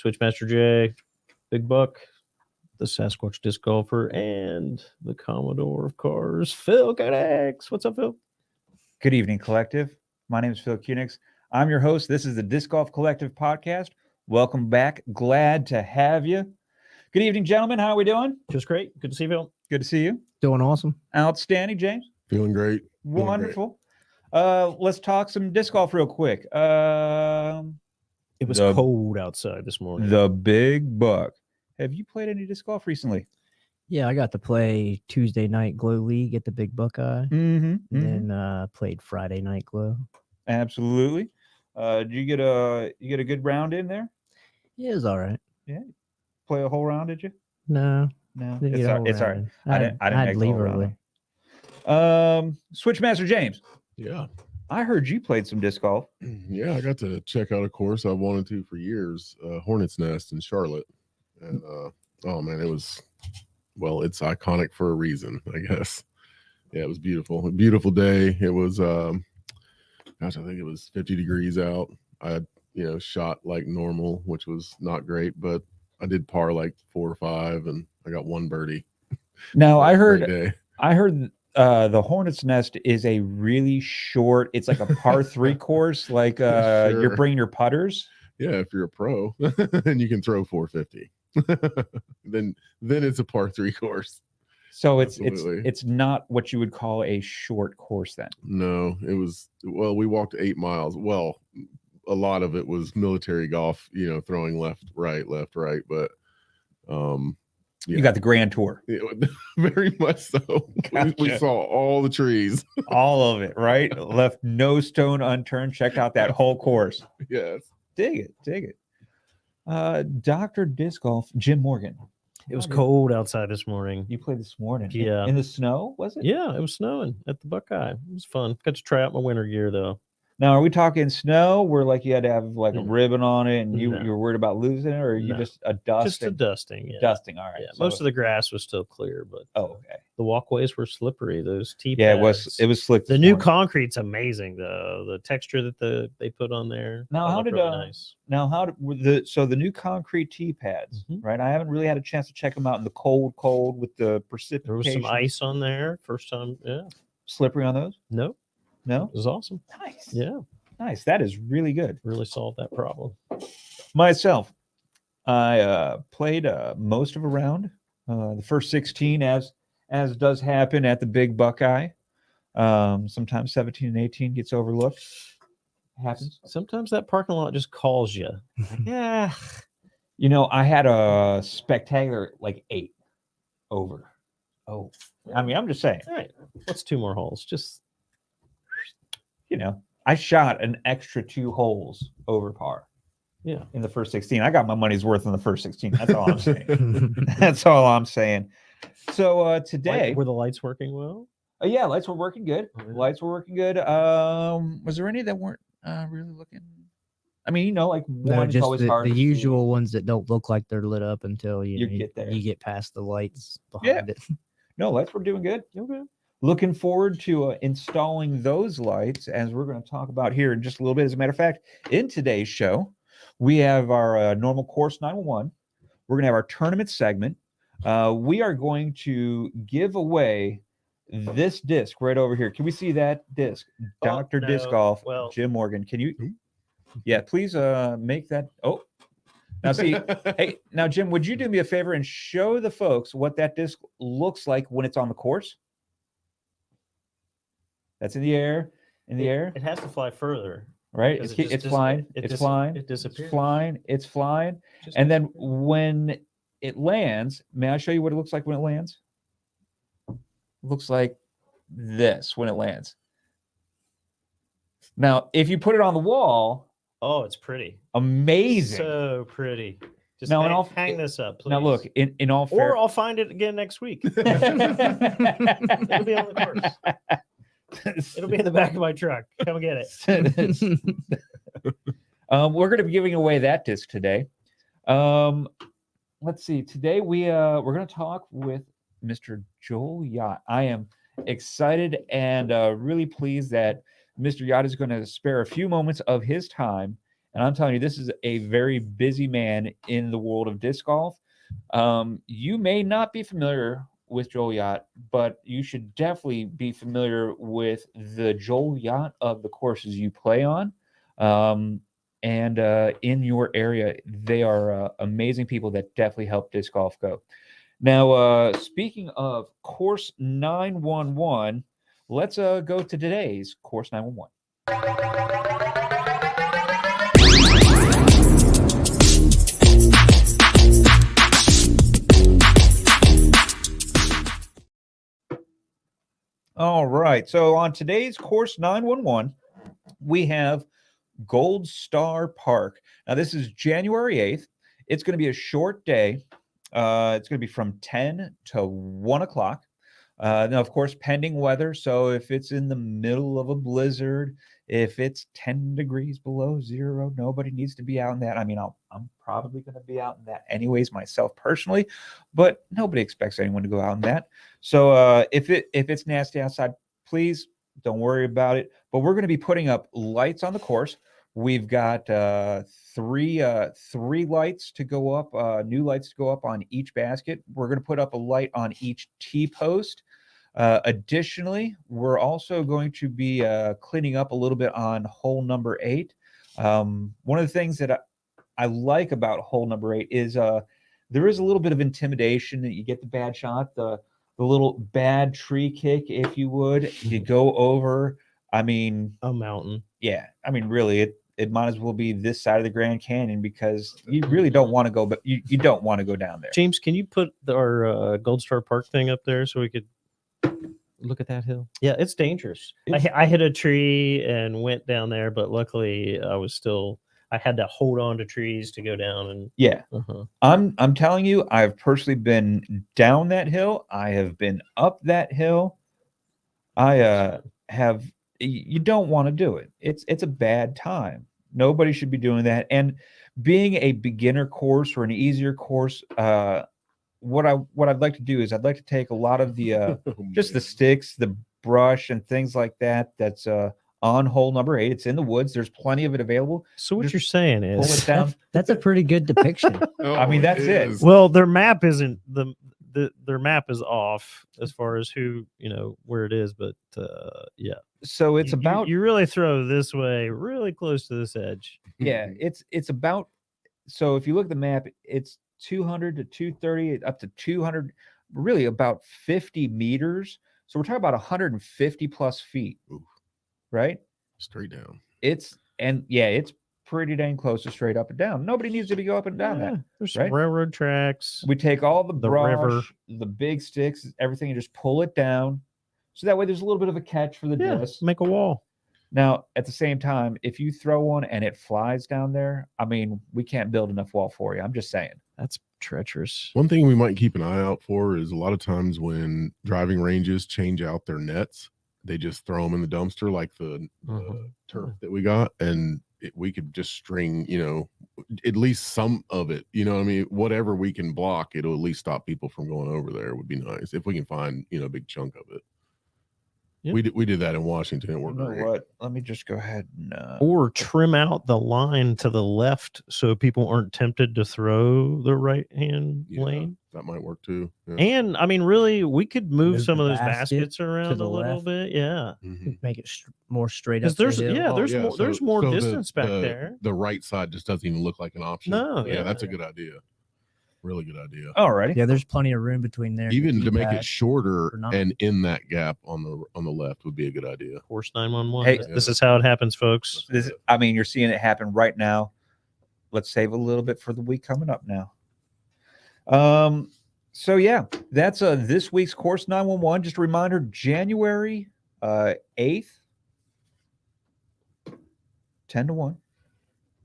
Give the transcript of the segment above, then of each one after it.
Switchmaster J, Big Buck, the Sasquatch Disc Golfer, and the Commodore of Cars, Phil Koenig's. What's up, Phil? Good evening, Collective. My name is Phil Koenig's. I'm your host. This is the Disc Golf Collective podcast. Welcome back. Glad to have you. Good evening, gentlemen. How are we doing? Just great. Good to see you, Phil. Good to see you. Doing awesome. Outstanding, James. Feeling great. Wonderful. Let's talk some disc golf real quick. It was cold outside this morning. The Big Buck. Have you played any disc golf recently? Yeah, I got to play Tuesday night Glow League at the Big Buckeye. Mm-hmm. And then played Friday night Glow. Absolutely. Did you get a good round in there? Yeah, it was all right. Yeah. Play a whole round, did you? No. It's all right. I didn't make the whole round. Switchmaster James. Yeah. I heard you played some disc golf. Yeah, I got to check out a course I've wanted to for years, Hornet's Nest in Charlotte. And oh man, it's iconic for a reason, I guess. Yeah, it was beautiful. A beautiful day. It was I think it was 50 degrees out. I had, shot like normal, which was not great, but I did par like 4 or 5 and I got one birdie. Now I heard the Hornet's Nest is a really short, it's like a par 3 course, like Sure. You're bringing your putters. Yeah, if you're a pro and you can throw 450. then it's a par 3 course. So Absolutely. it's not what you would call a short course then. No, it was, we walked 8 miles. Well, a lot of it was military golf, throwing left, right, but You got the Grand Tour. Very much so. Gotcha. We saw all the trees. All of it, right? Left no stone unturned. Checked out that whole course. Yes. Dig it. Dr. Disc Golf, Jim Morgan. It was cold outside this morning. You played this morning. Yeah. In the snow, was it? Yeah, it was snowing at the Buckeye. It was fun. Got to try out my winter gear, though. Now, are we talking snow where like you had to have like a ribbon on it and you were worried about losing it, or are you just a dusting? Just a dusting. Yeah. Dusting, all right. Yeah, So, most of the grass was still clear, but okay. the walkways were slippery. Those tee Yeah, pads. it was slick. The new concrete's amazing, though. The texture that they put on there. Now, how did really nice. Now the new concrete tee pads, right? I haven't really had a chance to check them out in the cold with the precipitation. There was some ice on there first time. Yeah, slippery on those? No, No. it was awesome. Nice. Yeah, nice. That is really good. really solved that problem. Myself, I played most of a round, the first 16, as does happen at the Big Buckeye. Sometimes 17 and 18 gets overlooked. Happens. Sometimes that parking lot just calls you. Yeah. I had a spectacular like 8 over. Oh, I mean, I'm just saying. All right, what's 2 more holes? Just I shot an extra 2 holes over par. Yeah, in the first 16. I got my money's worth in the first 16. That's all I'm saying. That's all I'm saying. So today, were the lights working well? Yeah, lights were working good. Oh, yeah. Lights were working good. Was there any that weren't really looking? I mean, like one is always hard. The usual ones that don't look like they're lit up until you get there. You get past the lights behind it. No, lights were doing good. Okay. Looking forward to installing those lights, as we're going to talk about here in just a little bit. As a matter of fact, in today's show, we have our normal course 911. We're going to have our tournament segment. We are going to give away this disc right over here. Can we see that disc? Dr. No. Disc Golf, Well, Jim Morgan. Can you? Yeah, please make that. Oh, now see. Hey, now, Jim, would you do me a favor and show the folks what that disc looks like when it's on the course? That's in the air. It has to fly further. Right? Because It's flying. It's flying. It disappears. It's flying. It's flying. And then when it lands, may I show you what it looks like when it lands? It looks like this when it lands. Now, if you put it on the wall, Oh, it's pretty. Amazing. So pretty. Just Now, in hang, all- hang this up, please. Now, look, in all or fair, I'll find it again next week. it'll be on the It'll be in the back of my truck. Come get it. We're going to be giving away that disc today. Let's see. Today we're going to talk with Mr. Joel Yott. I am excited and really pleased that Mr. Yott is going to spare a few moments of his time. And I'm telling you, this is a very busy man in the world of disc golf. You may not be familiar with Joel Yott, but you should definitely be familiar with the Joel Yott of the courses you play on. And in your area, they are amazing people that definitely help disc golf go. Now, speaking of Course 911, let's go to today's Course 911. All right. So on today's Course 911, we have Gold Star Park. Now, this is January 8th. It's going to be a short day. It's going to be from 10 to 1 o'clock. Now, of course, pending weather. So if it's in the middle of a blizzard, if it's 10 degrees below zero, nobody needs to be out in that. I mean, I'm probably going to be out in that anyways myself personally, but nobody expects anyone to go out in that. So if it's nasty outside, please don't worry about it. But we're going to be putting up lights on the course. We've got three lights to go up, new lights to go up on each basket. We're going to put up a light on each T-post. Additionally, we're also going to be cleaning up a little bit on hole number 8. One of the things that I like about hole number 8 is there is a little bit of intimidation that you get the bad shot, the little bad tree kick, if you would. You go over, I mean, A mountain. yeah, I mean, really, it might as well be this side of the Grand Canyon because you really don't want to go, but you don't want to go down there. James, can you put our Gold Star Park thing up there so we could Look at that hill. Yeah, it's dangerous. It's- I hit a tree and went down there, but luckily I had to hold on to trees to go down. And Yeah, I'm telling you, I've personally been down that hill. I have been up that hill. I have. You don't want to do it. It's a bad time. Nobody should be doing that. And being a beginner course or an easier course, what I'd like to do is I'd like to take a lot of the just the sticks, the brush, and things like that. That's on hole number 8. It's in the woods. There's plenty of it available. So what Just you're saying Pull it is, down. That's a pretty good depiction. I mean, that's it. is. well, their map isn't their map is off as far as where it is, but yeah. So it's about you really throw this way, really close to this edge. yeah. It's about. So if you look at the map, it's 200 to 230 up to 200, really about 50 meters. So we're talking about 150 plus feet, Oof. right? Straight down. It's pretty dang close to straight up and down. Nobody needs to be go up and down that. There's right? some railroad tracks. We take all the The brush, river. the big sticks, everything, and just pull it down. So that way there's a little bit of a catch for the Yeah, disc. make a wall. Now, at the same time, if you throw one and it flies down there, I mean, we can't build enough wall for you. I'm just saying. That's treacherous. One thing we might keep an eye out for is a lot of times when driving ranges change out their nets, they just throw them in the dumpster like the turf that we got, and we could just string, at least some of it. I mean, whatever we can block, it'll at least stop people from going over there. Would be nice if we can find a big chunk of it. Yep. We did that in Washington. It You worked know great. what? Let me just go ahead and Or trim out the line to the left so people aren't tempted to throw the right hand Yeah. lane. That might work too. Yeah. And I mean, really, we could move Move some the of those basket baskets around the a little left. bit. Yeah. Mhm. Make it more straight up. Because the hill. there's more so distance back the, there. The right side just doesn't even look like an option. No, Yeah, yeah. that's a good idea. Really good idea. alrighty. Yeah, there's plenty of room between there. Even to keep make that. it shorter for not- and in that gap on the left would be a good idea. Course 911. Hey. This is how it happens, folks. I mean, you're seeing it happen right now. Let's save a little bit for the week coming up now. So yeah, that's this week's Course 911. Just a reminder, January 8th, 10 to 1.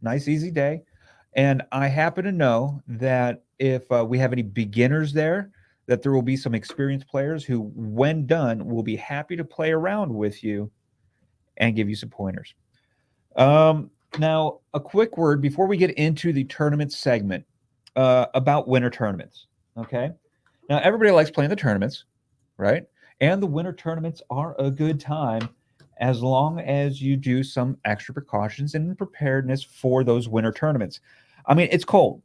Nice, easy day. And I happen to know that if we have any beginners there, that there will be some experienced players who, when done, will be happy to play around with you and give you some pointers. Now, a quick word before we get into the tournament segment about winter tournaments. Okay. Now, everybody likes playing the tournaments, right? And the winter tournaments are a good time as long as you do some extra precautions and preparedness for those winter tournaments. I mean, it's cold.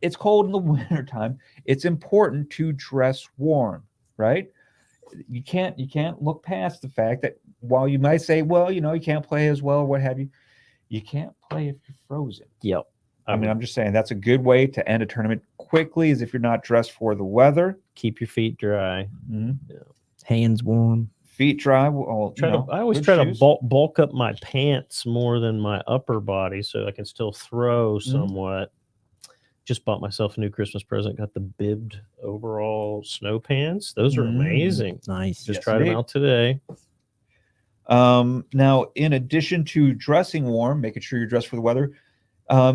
It's cold in the winter time. It's important to dress warm, right? You can't look past the fact that while you might say, well, you can't play as well, what have you, you can't play if you're frozen. Yep. I mean, I'm just saying that's a good way to end a tournament quickly is if you're not dressed for the weather. Keep your feet dry. Hands warm. Feet dry. Well, I always try to bulk up my pants more than my upper body so I can still throw somewhat. Just bought myself a new Christmas present. Got the bibbed overall snow pants. Those are amazing. Nice. Just tried them out today. Now, in addition to dressing warm, making sure you're dressed for the weather,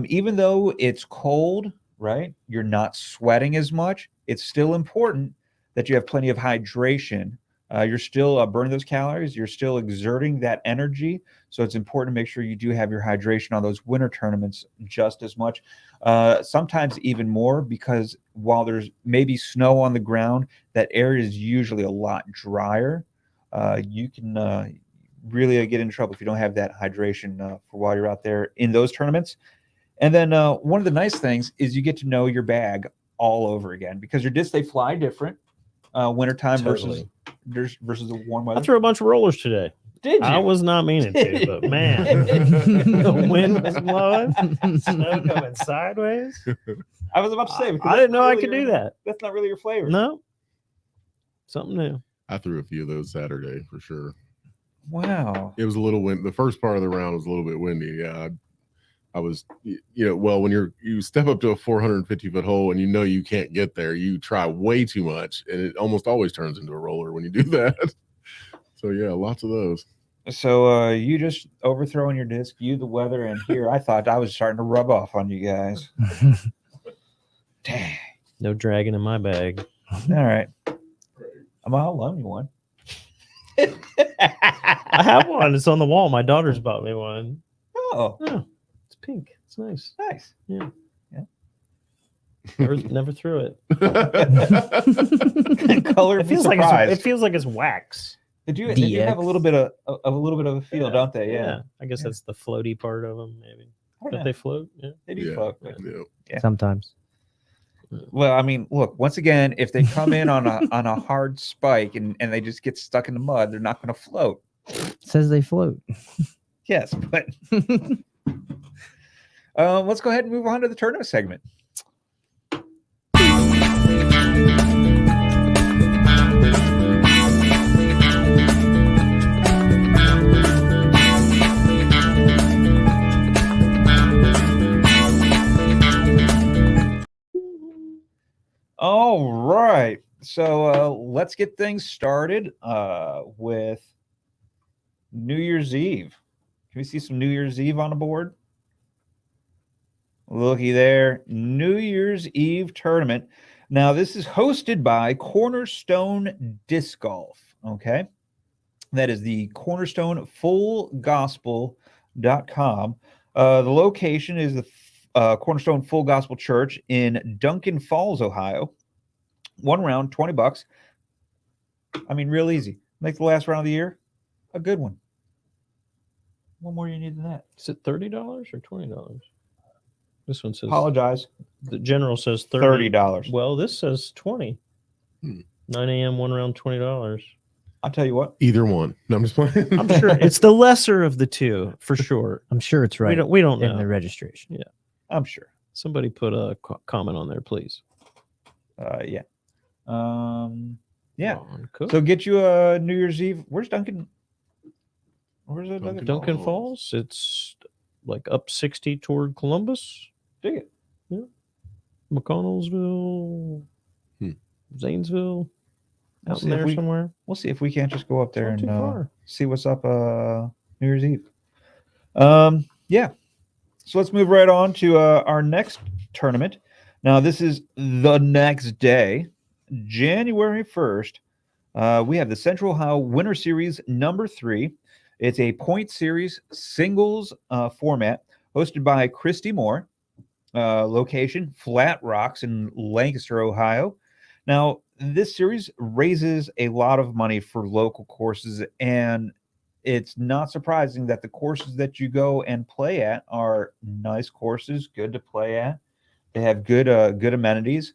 even though it's cold, right? You're not sweating as much. It's still important that you have plenty of hydration. You're still burning those calories. You're still exerting that energy. So it's important to make sure you do have your hydration on those winter tournaments just as much. Sometimes even more, because while there's maybe snow on the ground, that area is usually a lot drier. You can really get in trouble if you don't have that hydration for while you're out there in those tournaments. And then one of the nice things is you get to know your bag all over again, because your discs, they fly different wintertime versus the warm weather. I threw a bunch of rollers today. Did you? I was not meaning to, but man, the wind was blowing, snow coming sideways. I was about to say, I didn't know I could do that. That's not really your flavor. No, something new. I threw a few of those Saturday for sure. Wow. It was a little wind. The first part of the round was a little bit windy. Yeah, I was, well, when you step up to a 450-foot hole and you can't get there, you try way too much, and it almost always turns into a roller when you do that. So yeah, lots of those. So you just overthrowing your disc, the weather, and here I thought I was starting to rub off on you guys. Dang. No dragging in my bag. All right. I'll loan you one. I have one. It's on the wall. My daughter's bought me one. Oh, it's pink. It's nice. nice. Yeah. Never threw it. Color. It feels like it's wax. They do have a little bit of a feel, don't they? Yeah. I guess that's the floaty part of them, maybe. Oh, But they float. Yeah. They do float. Yeah. Sometimes. Well, I mean, look, once again, if they come in on a hard spike and they just get stuck in the mud, they're not going to float. Says they float. Yes, but let's go ahead and move on to the tournament segment. All right. So let's get things started with New Year's Eve. Can we see some New Year's Eve on the board? Looky there. New Year's Eve tournament. Now, this is hosted by Cornerstone Disc Golf. Okay. That is the Cornerstone FullGospel.com. The location is the Cornerstone Full Gospel Church in Duncan Falls, Ohio. One round, $20. I mean, real easy. Make the last round of the year a good one. What more do you need than that? Is it $30 or $20? This one says. Apologize. The general says $30. $30. Well, this says 20. 9 a.m. one round, $20. I'll tell you what. Either one. No, I'm just playing. I'm sure it's the lesser of the two for sure. I'm sure it's right. We don't know. In the registration. Yeah, I'm sure. Somebody put a comment on there, please. Yeah. Yeah. Cool. So get you a New Year's Eve. Where's Duncan? Where's it? Duncan Falls. It's like up 60 toward Columbus. Dig it. Yeah. McConnellsville, Zanesville, out in there somewhere. We'll see if we can't just go up there Not too and far. see what's up New Year's Eve. Yeah. So let's move right on to our next tournament. Now, this is the next day, January 1st. We have the Central Ohio Winter Series number 3. It's a point series singles format hosted by Christy Moore. Location Flat Rocks in Lancaster, Ohio. Now, this series raises a lot of money for local courses, and it's not surprising that the courses that you go and play at are nice courses, good to play at. They have good amenities,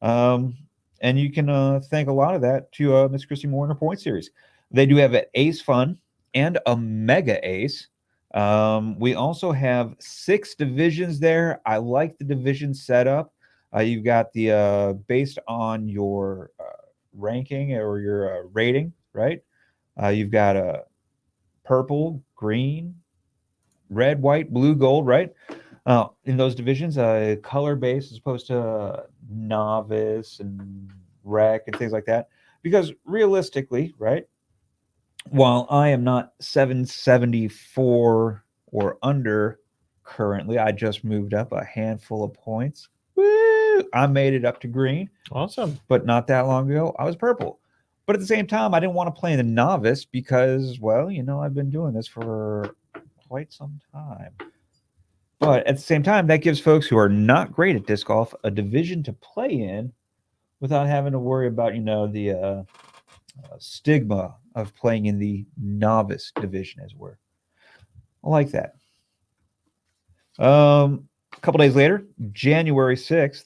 and you can thank a lot of that to Miss Christy Moore in her point series. They do have an Ace Fun and a Mega Ace. We also have 6 divisions there. I like the division setup. You've got the based on your ranking or your rating, right? You've got a purple, green, red, white, blue, gold, right? In those divisions, color based as opposed to novice and rec and things like that. Because realistically, right? While I am not 774 or under currently, I just moved up a handful of points. Woo! I made it up to green, Awesome. but not that long ago, I was purple. But at the same time, I didn't want to play in the novice because, well, I've been doing this for quite some time. But at the same time, that gives folks who are not great at disc golf a division to play in without having to worry about, the stigma of playing in the novice division, as it were. I like that. A couple days later, January 6th,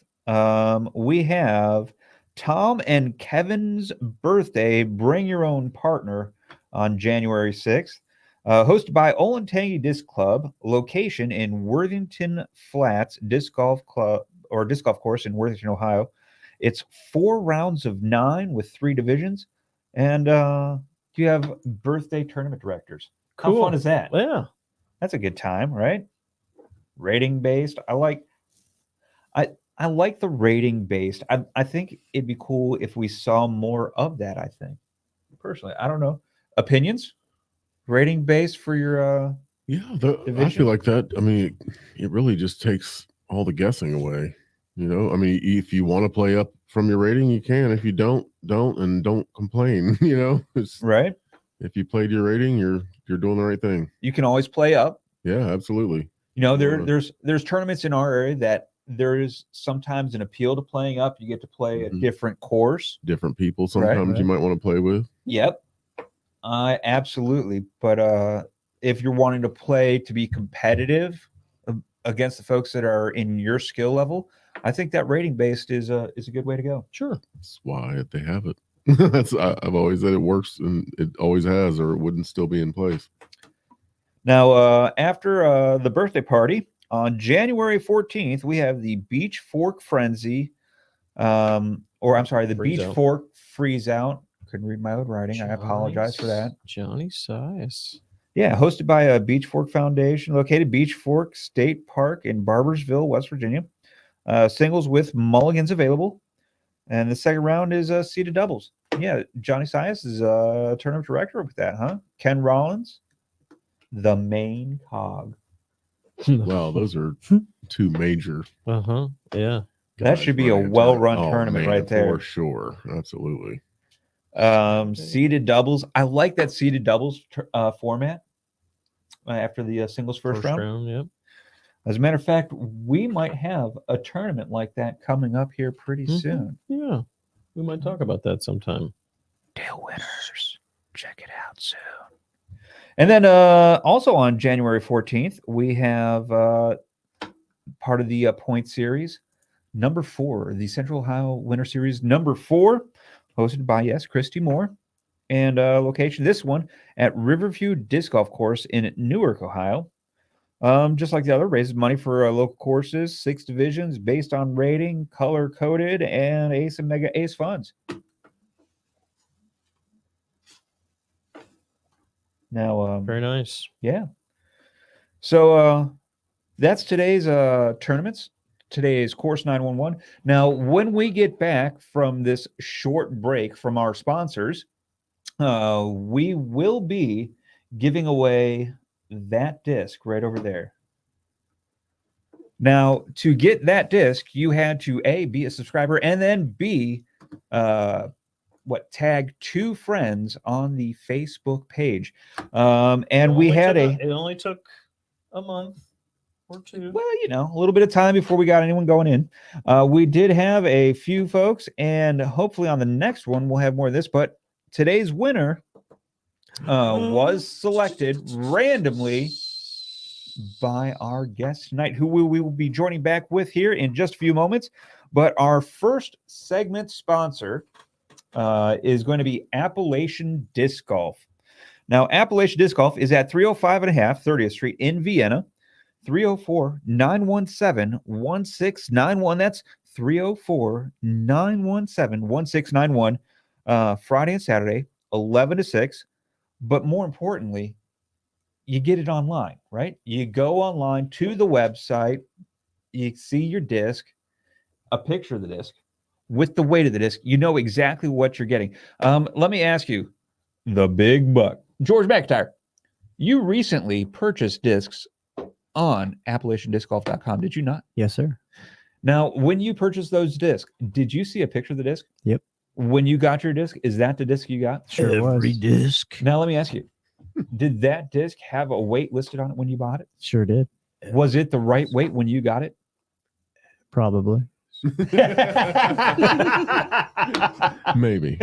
we have Tom and Kevin's birthday. Bring your own partner on January 6th. Hosted by Olentangy Disc Club, location in Worthington Flats Disc Golf Club or Disc Golf Course in Worthington, Ohio. It's 4 rounds of 9 with 3 divisions. And you have birthday tournament directors. How Cool. fun is that? Yeah. That's a good time, right? Rating based. I like the rating based. I think it'd be cool if we saw more of that, I think. Personally. I don't know. Opinions? Rating based for your Yeah, I division? feel like that. I mean, it really just takes all the guessing away. I mean, if you want to play up from your rating, you can. If you don't, and don't complain. Right? If you played your rating, you're doing the right thing. You can always play up. Yeah, absolutely. There's tournaments in our area that there is sometimes an appeal to playing up. You get to play a different course. Different people sometimes you might want to play with. Yep. Absolutely. But if you're wanting to play to be competitive against the folks that are in your skill level, I think that rating based is a good way to go. Sure. That's why they have it. I've always said it works, and it always has, or it wouldn't still be in place. Now, after the birthday party on January 14th, we have the Beach Fork Frenzy, the Beach Fork Freeze Out. Couldn't read my own writing. I apologize for that. Johnny Sias. Yeah, hosted by a Beach Fork Foundation, located Beach Fork State Park in Barbersville, West Virginia. Singles with mulligans available. And the second round is seeded doubles. Yeah, Johnny Sias is a tournament director with that, huh? Ken Rollins, the main cog. Wow, those are 2 major. Yeah. That should be a well-run tournament right there. For sure. Absolutely. Seeded doubles. I like that seeded doubles format after the singles first round. Yep. As a matter of fact, we might have a tournament like that coming up here pretty soon. Yeah. We might talk about that sometime. Dale winners. Check it out soon. And then also on January 14th, we have part of the point series, number 4, the Central Ohio Winter Series number 4, hosted by, Christy Moore. And location, this one, at Riverview Disc Golf Course in Newark, Ohio. Just like the other, raises money for local courses, 6 divisions based on rating, color-coded, and Ace and Mega Ace funds. Now, Very nice. Yeah. So that's today's tournaments, today's Course 911. Now, when we get back from this short break from our sponsors, we will be giving away that disc right over there. Now, to get that disc, you had to A, be a subscriber, and then B, tag 2 friends on the Facebook page. And we had it only took a month or two. well, a little bit of time before we got anyone going in. We did have a few folks, and hopefully on the next one we'll have more of this. But today's winner was selected randomly by our guest tonight, who we will be joining back with here in just a few moments. But our first segment sponsor is going to be Appalachian Disc Golf. Now, Appalachian Disc Golf is at 305 and a half 30th Street in Vienna. 304-917-1691. That's 304-917-1691. Friday and Saturday, 11 to 6. But more importantly, you get it online, right? You go online to the website, you see your disc, a picture of the disc with the weight of the disc. You know exactly what you're getting. Let me ask you, the big buck, George McIntyre, you recently purchased discs on AppalachianDiscGolf.com, did you not? Yes, sir. Now, when you purchased those discs, did you see a picture of the disc? Yep. When you got your disc, is that the disc you got? Sure was. Every disc. Now, let me ask you, did that disc have a weight listed on it when you bought it? Sure did. Was it the right weight when you got it? Probably. Maybe.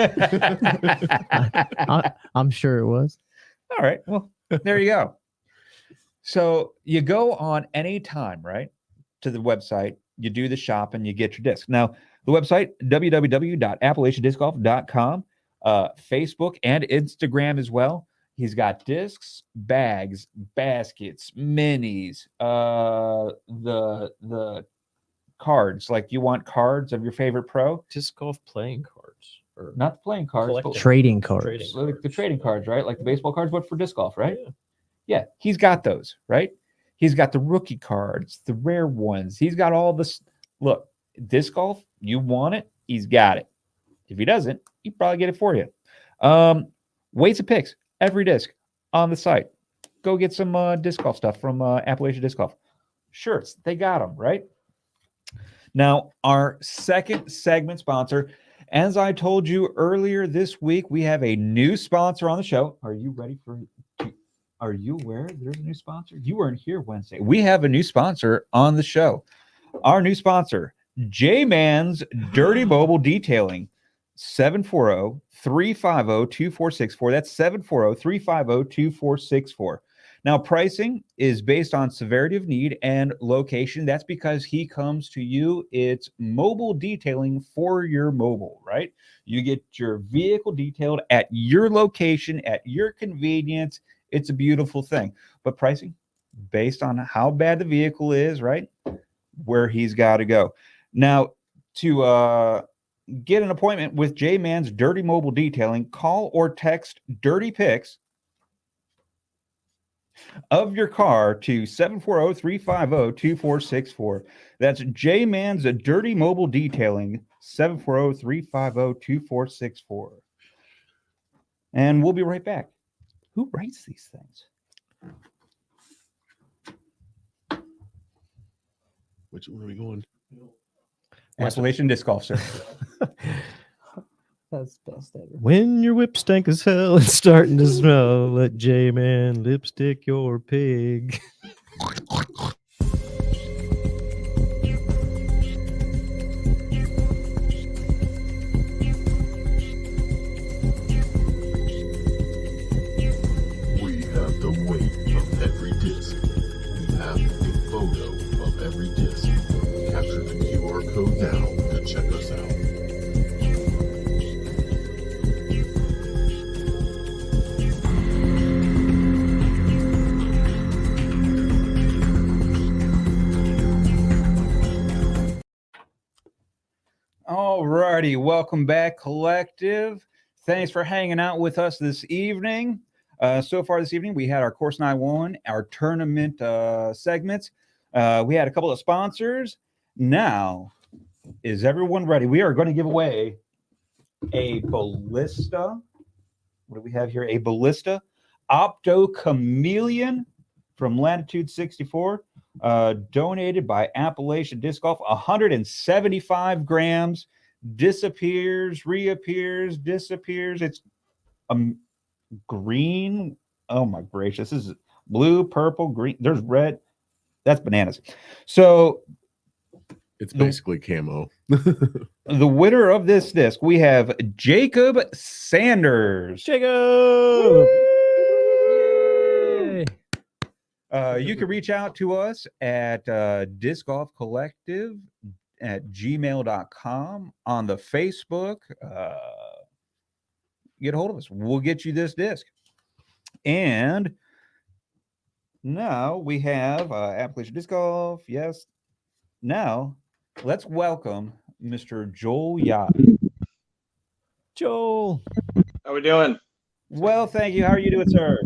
I'm sure it was. All right. Well, there you go. So you go on any time, right, to the website, you do the shop, and you get your disc. Now, the website, www.appalachiandiscgolf.com, Facebook and Instagram as well. He's got discs, bags, baskets, minis, the cards. Like, you want cards of your favorite pro? Disc golf playing cards. Or Not the playing cards, but Trading cards. like the trading cards, right? Like the baseball cards, but for disc golf, right? Yeah. Yeah, he's got those, right? He's got the rookie cards, the rare ones. He's got all this. Look, disc golf, you want it, he's got it. If he doesn't, he'll probably get it for you. Weights and picks, every disc on the site. Go get some disc golf stuff from Appalachian Disc Golf. Shirts, they got them, right? Now, our second segment sponsor, as I told you earlier this week, we have a new sponsor on the show. Are you ready for Are you aware there's a new sponsor? You weren't here Wednesday. We have a new sponsor on the show. Our new sponsor, J-Man's Dirty Mobile Detailing, 740-350-2464. That's 740-350-2464. Now, pricing is based on severity of need and location. That's because he comes to you. It's mobile detailing for your mobile, right? You get your vehicle detailed at your location, at your convenience. It's a beautiful thing. But pricing based on how bad the vehicle is, right? Where he's got to go. Now, to get an appointment with J-Man's Dirty Mobile Detailing, call or text Dirty Pics of your car to 740-350-2464. That's J-Man's Dirty Mobile Detailing, 740-350-2464. And we'll be right back. Who writes these things? Which one are we going? Appalachian Disc Golf, sir. That's best ever. When your whip stank as hell and starting to smell, let J-Man lipstick your pig. We have the weight of every disc. We have a photo of every disc. Capture the QR code now to check us out. All righty. Welcome back, Collective. Thanks for hanging out with us this evening. So far this evening, we had our Course 9-1, our tournament segments. We had a couple of sponsors. Now, is everyone ready? We are going to give away a Ballista. What do we have here? A Ballista Opto Chameleon from Latitude 64. donated by Appalachian Disc Golf. 175 grams. Disappears, reappears, disappears. It's green. Oh my gracious. This is blue, purple, green. There's red. That's bananas. So It's basically camo. the winner of this disc, we have Jacob Sanders. Jacob. Yay! You can reach out to us at Disc Golf Collective at gmail.com on the Facebook. Get a hold of us. We'll get you this disc. And now we have Appalachian Disc Golf. Yes. Now let's welcome Mr. Joel Yott. Joel. How we doing? Well, thank you. How are you doing, sir?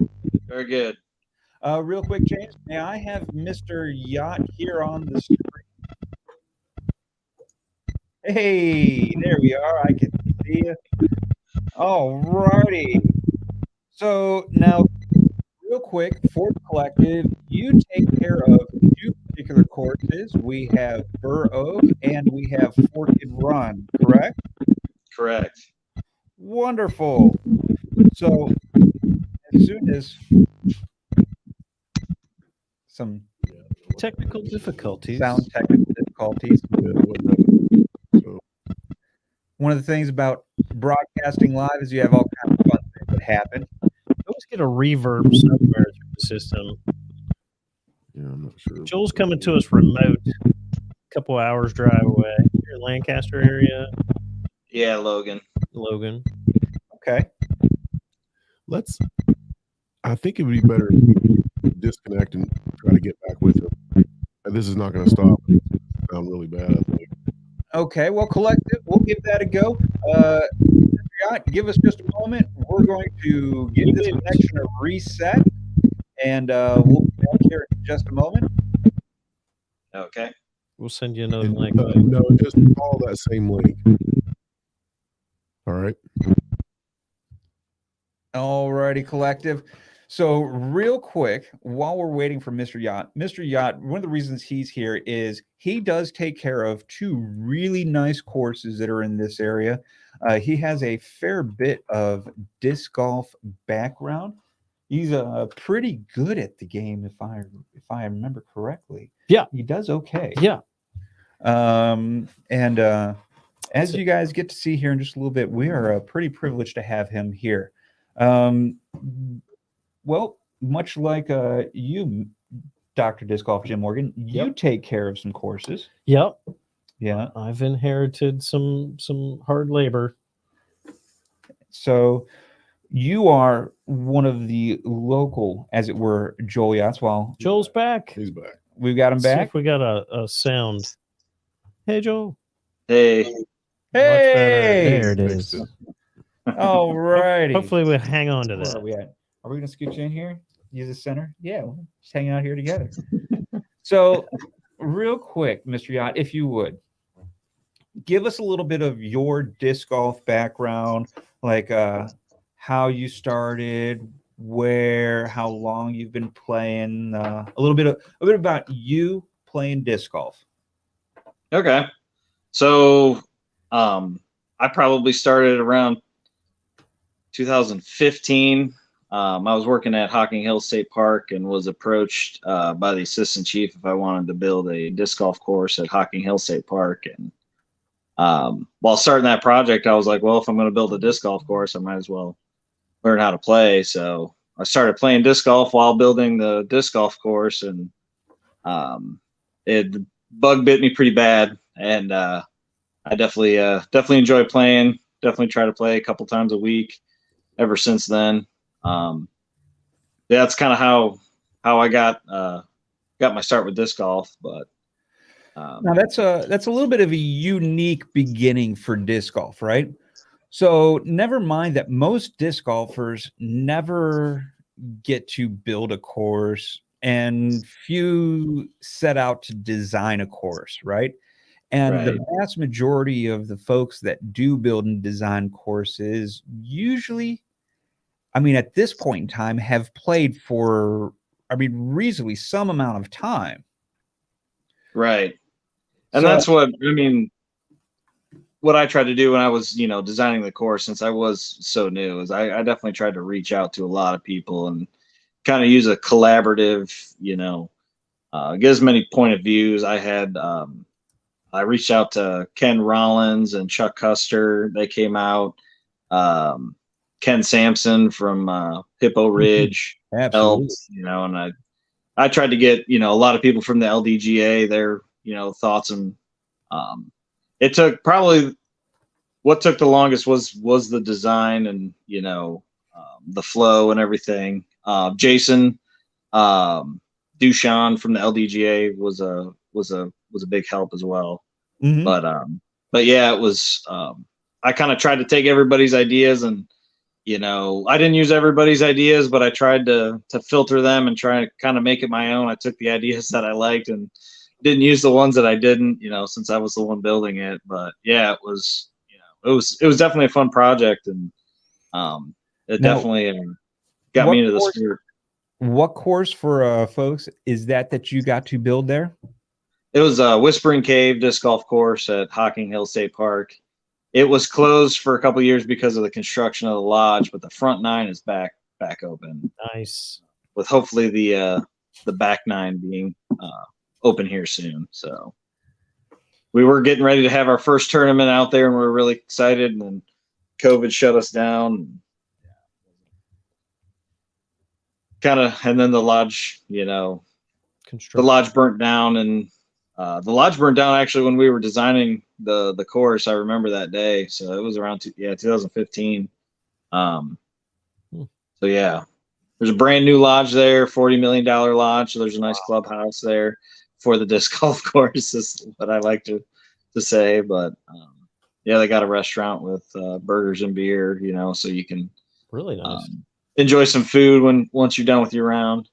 Very good. Real quick, James, may I have Mr. Yott here on the screen? Hey, there we are. I can see you. All righty. So now, real quick, for the collective, you take care of two particular courses. We have Burr Oak and we have Forked Run, correct? Correct. Wonderful. So as soon as some Technical difficulties. sound technical difficulties. So, One of the things about broadcasting live is you have all kinds of fun things that happen. Always get a reverb somewhere through the system. yeah, I'm not sure. Joel's coming to us remote. A couple hours drive away. You're in Lancaster area, Yeah, Logan. Logan. Okay. I think it would be better if we disconnect and try to get back with him. This is not going to stop. It's gonna sound really bad, I think. Okay. Well, collective, we'll give that a go. Mr. Yott, give us just a moment. We're going to give this connection a reset, and we'll be back here in just a moment. Okay. We'll send you another And, link. no, just follow that same link. All right. All righty, collective. So real quick, while we're waiting for Mr. Yott, one of the reasons he's here is he does take care of two really nice courses that are in this area. He has a fair bit of disc golf background. He's pretty good at the game, if I remember correctly. Yeah. He does okay. Yeah. As you guys get to see here in just a little bit, we are pretty privileged to have him here. Well, much like you, Dr. Disc Golf Jim Morgan, you take care of some courses. Yep. Yeah. I've inherited some hard labor. So you are one of the local, as it were, Joel Yotts. Well, Joel's back. He's back. we've got him Let's see back. if we got a sound. Hey, Joel. Hey. Hey, There it Fixed is. it. all righty. Hopefully we hang on to Where are that. we at? Are we going to scooch in here? Use the center? Yeah, we're just hanging out here together. So, real quick, Mr. Yott, if you would, give us a little bit of your disc golf background, like how you started, where, how long you've been playing, a bit about you playing disc golf. Okay. So I probably started around 2015. I was working at Hocking Hill State Park and was approached by the assistant chief if I wanted to build a disc golf course at Hocking Hill State Park. And while starting that project, I was like, well, if I'm going to build a disc golf course, I might as well learn how to play. So I started playing disc golf while building the disc golf course, and it bug bit me pretty bad. And I definitely enjoy playing. Definitely try to play a couple times a week ever since then. That's kind of how I got my start with disc golf. But Now that's a little bit of a unique beginning for disc golf, right? So never mind that most disc golfers never get to build a course, and few set out to design a course, right? And the vast majority of the folks that do build and design courses usually, I mean, at this point in time, have played for, reasonably some amount of time. Right. And So- that's what I mean. What I tried to do when I was, designing the course, since I was so new, is I definitely tried to reach out to a lot of people and kind of use a collaborative, get as many point of views. I reached out to Ken Rollins and Chuck Custer. They came out. Ken Sampson from Hippo Ridge Absolutely. helped, and I tried to get, a lot of people from the LDGA, their, thoughts, and it took probably what took the longest was the design and, the flow and everything. Jason Dushan from the LDGA was a big help as well. Mhm. But yeah, it was, I kind of tried to take everybody's ideas and, I didn't use everybody's ideas, but I tried to filter them and try to kind of make it my own. I took the ideas that I liked and didn't use the ones that I didn't, since I was the one building it. But yeah, it was definitely a fun project, and it Now, definitely got what me into the course- sport. What course for folks is that you got to build there? It was a Whispering Cave disc golf course at Hocking Hill State Park. It was closed for a couple of years because of the construction of the lodge, but the front nine is back open, Nice. with hopefully the back nine being open here soon. So we were getting ready to have our first tournament out there, and we were really excited, and then COVID shut us down. And then the lodge, the lodge burnt down, and the lodge burned down actually when we were designing the course. I remember that day. So it was around 2015. So yeah, there's a brand new lodge there, $40 million lodge. So there's a nice clubhouse there for the disc golf course, is what I like to say. But yeah, they got a restaurant with burgers and beer, so you can Really nice. enjoy some food once you're done with your round.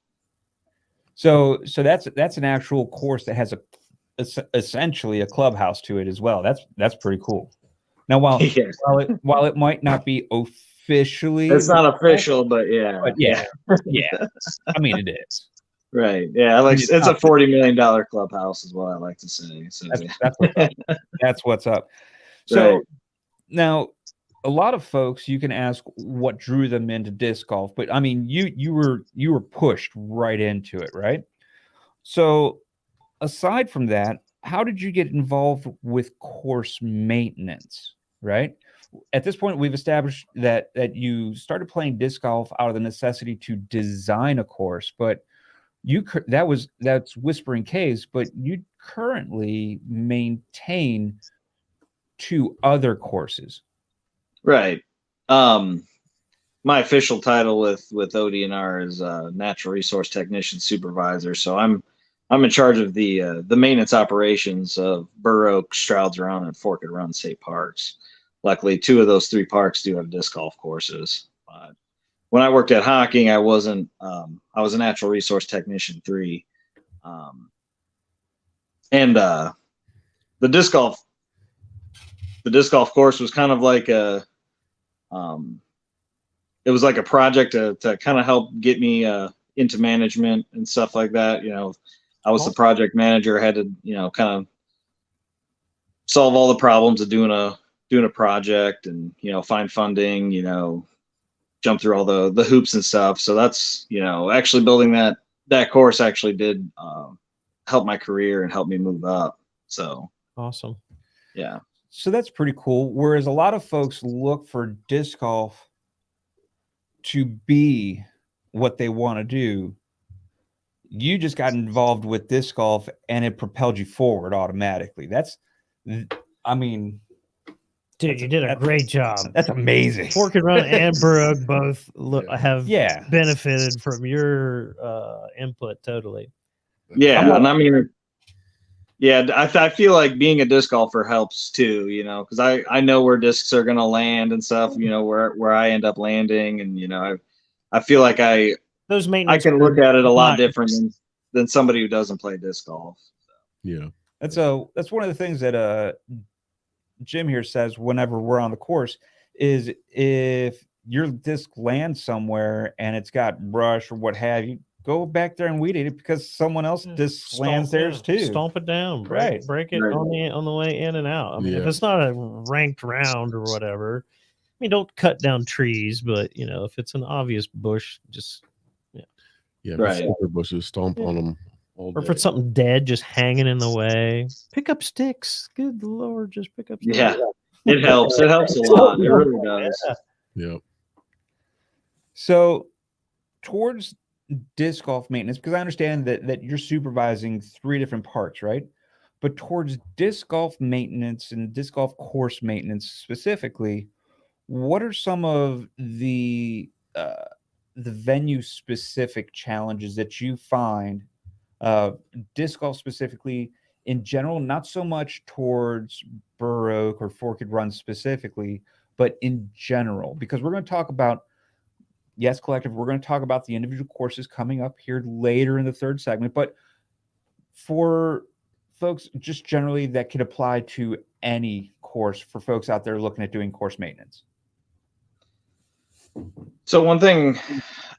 So that's an actual course that has essentially a clubhouse to it as well. That's pretty cool. Now, while Yes. while it might not be officially, It's not official, but yeah. but yeah, I mean it is. Right. Yeah. mean, it's It's a not- $40 million clubhouse is what I like to say. So That's what's up. That's what's up. So Right. now, a lot of folks, you can ask what drew them into disc golf, but I mean, you were pushed right into it, right? So aside from that, how did you get involved with course maintenance, right? At this point, we've established that you started playing disc golf out of the necessity to design a course, but that's Whispering Caves, but you currently maintain 2 other courses. Right. My official title with ODNR is Natural Resource Technician Supervisor. So I'm in charge of the maintenance operations of Burr Oak, Strouds Run, and Forked Run state parks. Luckily, 2 of those 3 parks do have disc golf courses. When I worked at Hocking, I wasn't. I was a Natural Resource Technician 3, and the disc golf course was kind of like it was like a project to kind of help get me into management and stuff like that. I was the project manager. I had to, kind of solve all the problems of doing a project, and, find funding, jump through all the hoops and stuff. So that's, actually building that course actually did help my career and help me move up. So Awesome. yeah. So that's pretty cool. Whereas a lot of folks look for disc golf to be what they want to do, you just got involved with disc golf and it propelled you forward automatically. I mean, Dude, you did a great job. that's amazing. Forked Run and Burrough both have Yeah. benefited from your input totally. Yeah. And I mean, yeah, I feel like being a disc golfer helps too, because I know where discs are going to land and stuff, where I end up landing. And, I feel like Those I maintenance can look at it a lot not- different than somebody who doesn't play disc golf. Yeah. That's one of the things that Jim here says whenever we're on the course is if your disc lands somewhere and it's got brush or what have you, go back there and weed eat it because someone else just slams theirs too. Stomp it down, Right. break it Right. on the way in and out. I mean, if Yeah. it's not a ranked round or whatever, I mean, don't cut down trees, but if it's an obvious bush, just Yeah, Right. cypress bushes, stomp on them all or if day. it's something dead just hanging in the way, pick up sticks. Good Lord, just pick up sticks. Yeah, it helps. It helps a lot. It really does. Yeah. So towards disc golf maintenance, because I understand that you're supervising 3 different parks, right? But towards disc golf maintenance and disc golf course maintenance specifically, what are some of the venue specific challenges that you find, disc golf specifically in general, not so much towards Burr Oak or Forked Run specifically, but in general? Because we're going to talk about, yes, collective, we're going to talk about the individual courses coming up here later in the 3rd segment, but for folks just generally that could apply to any course for folks out there looking at doing course maintenance. So one thing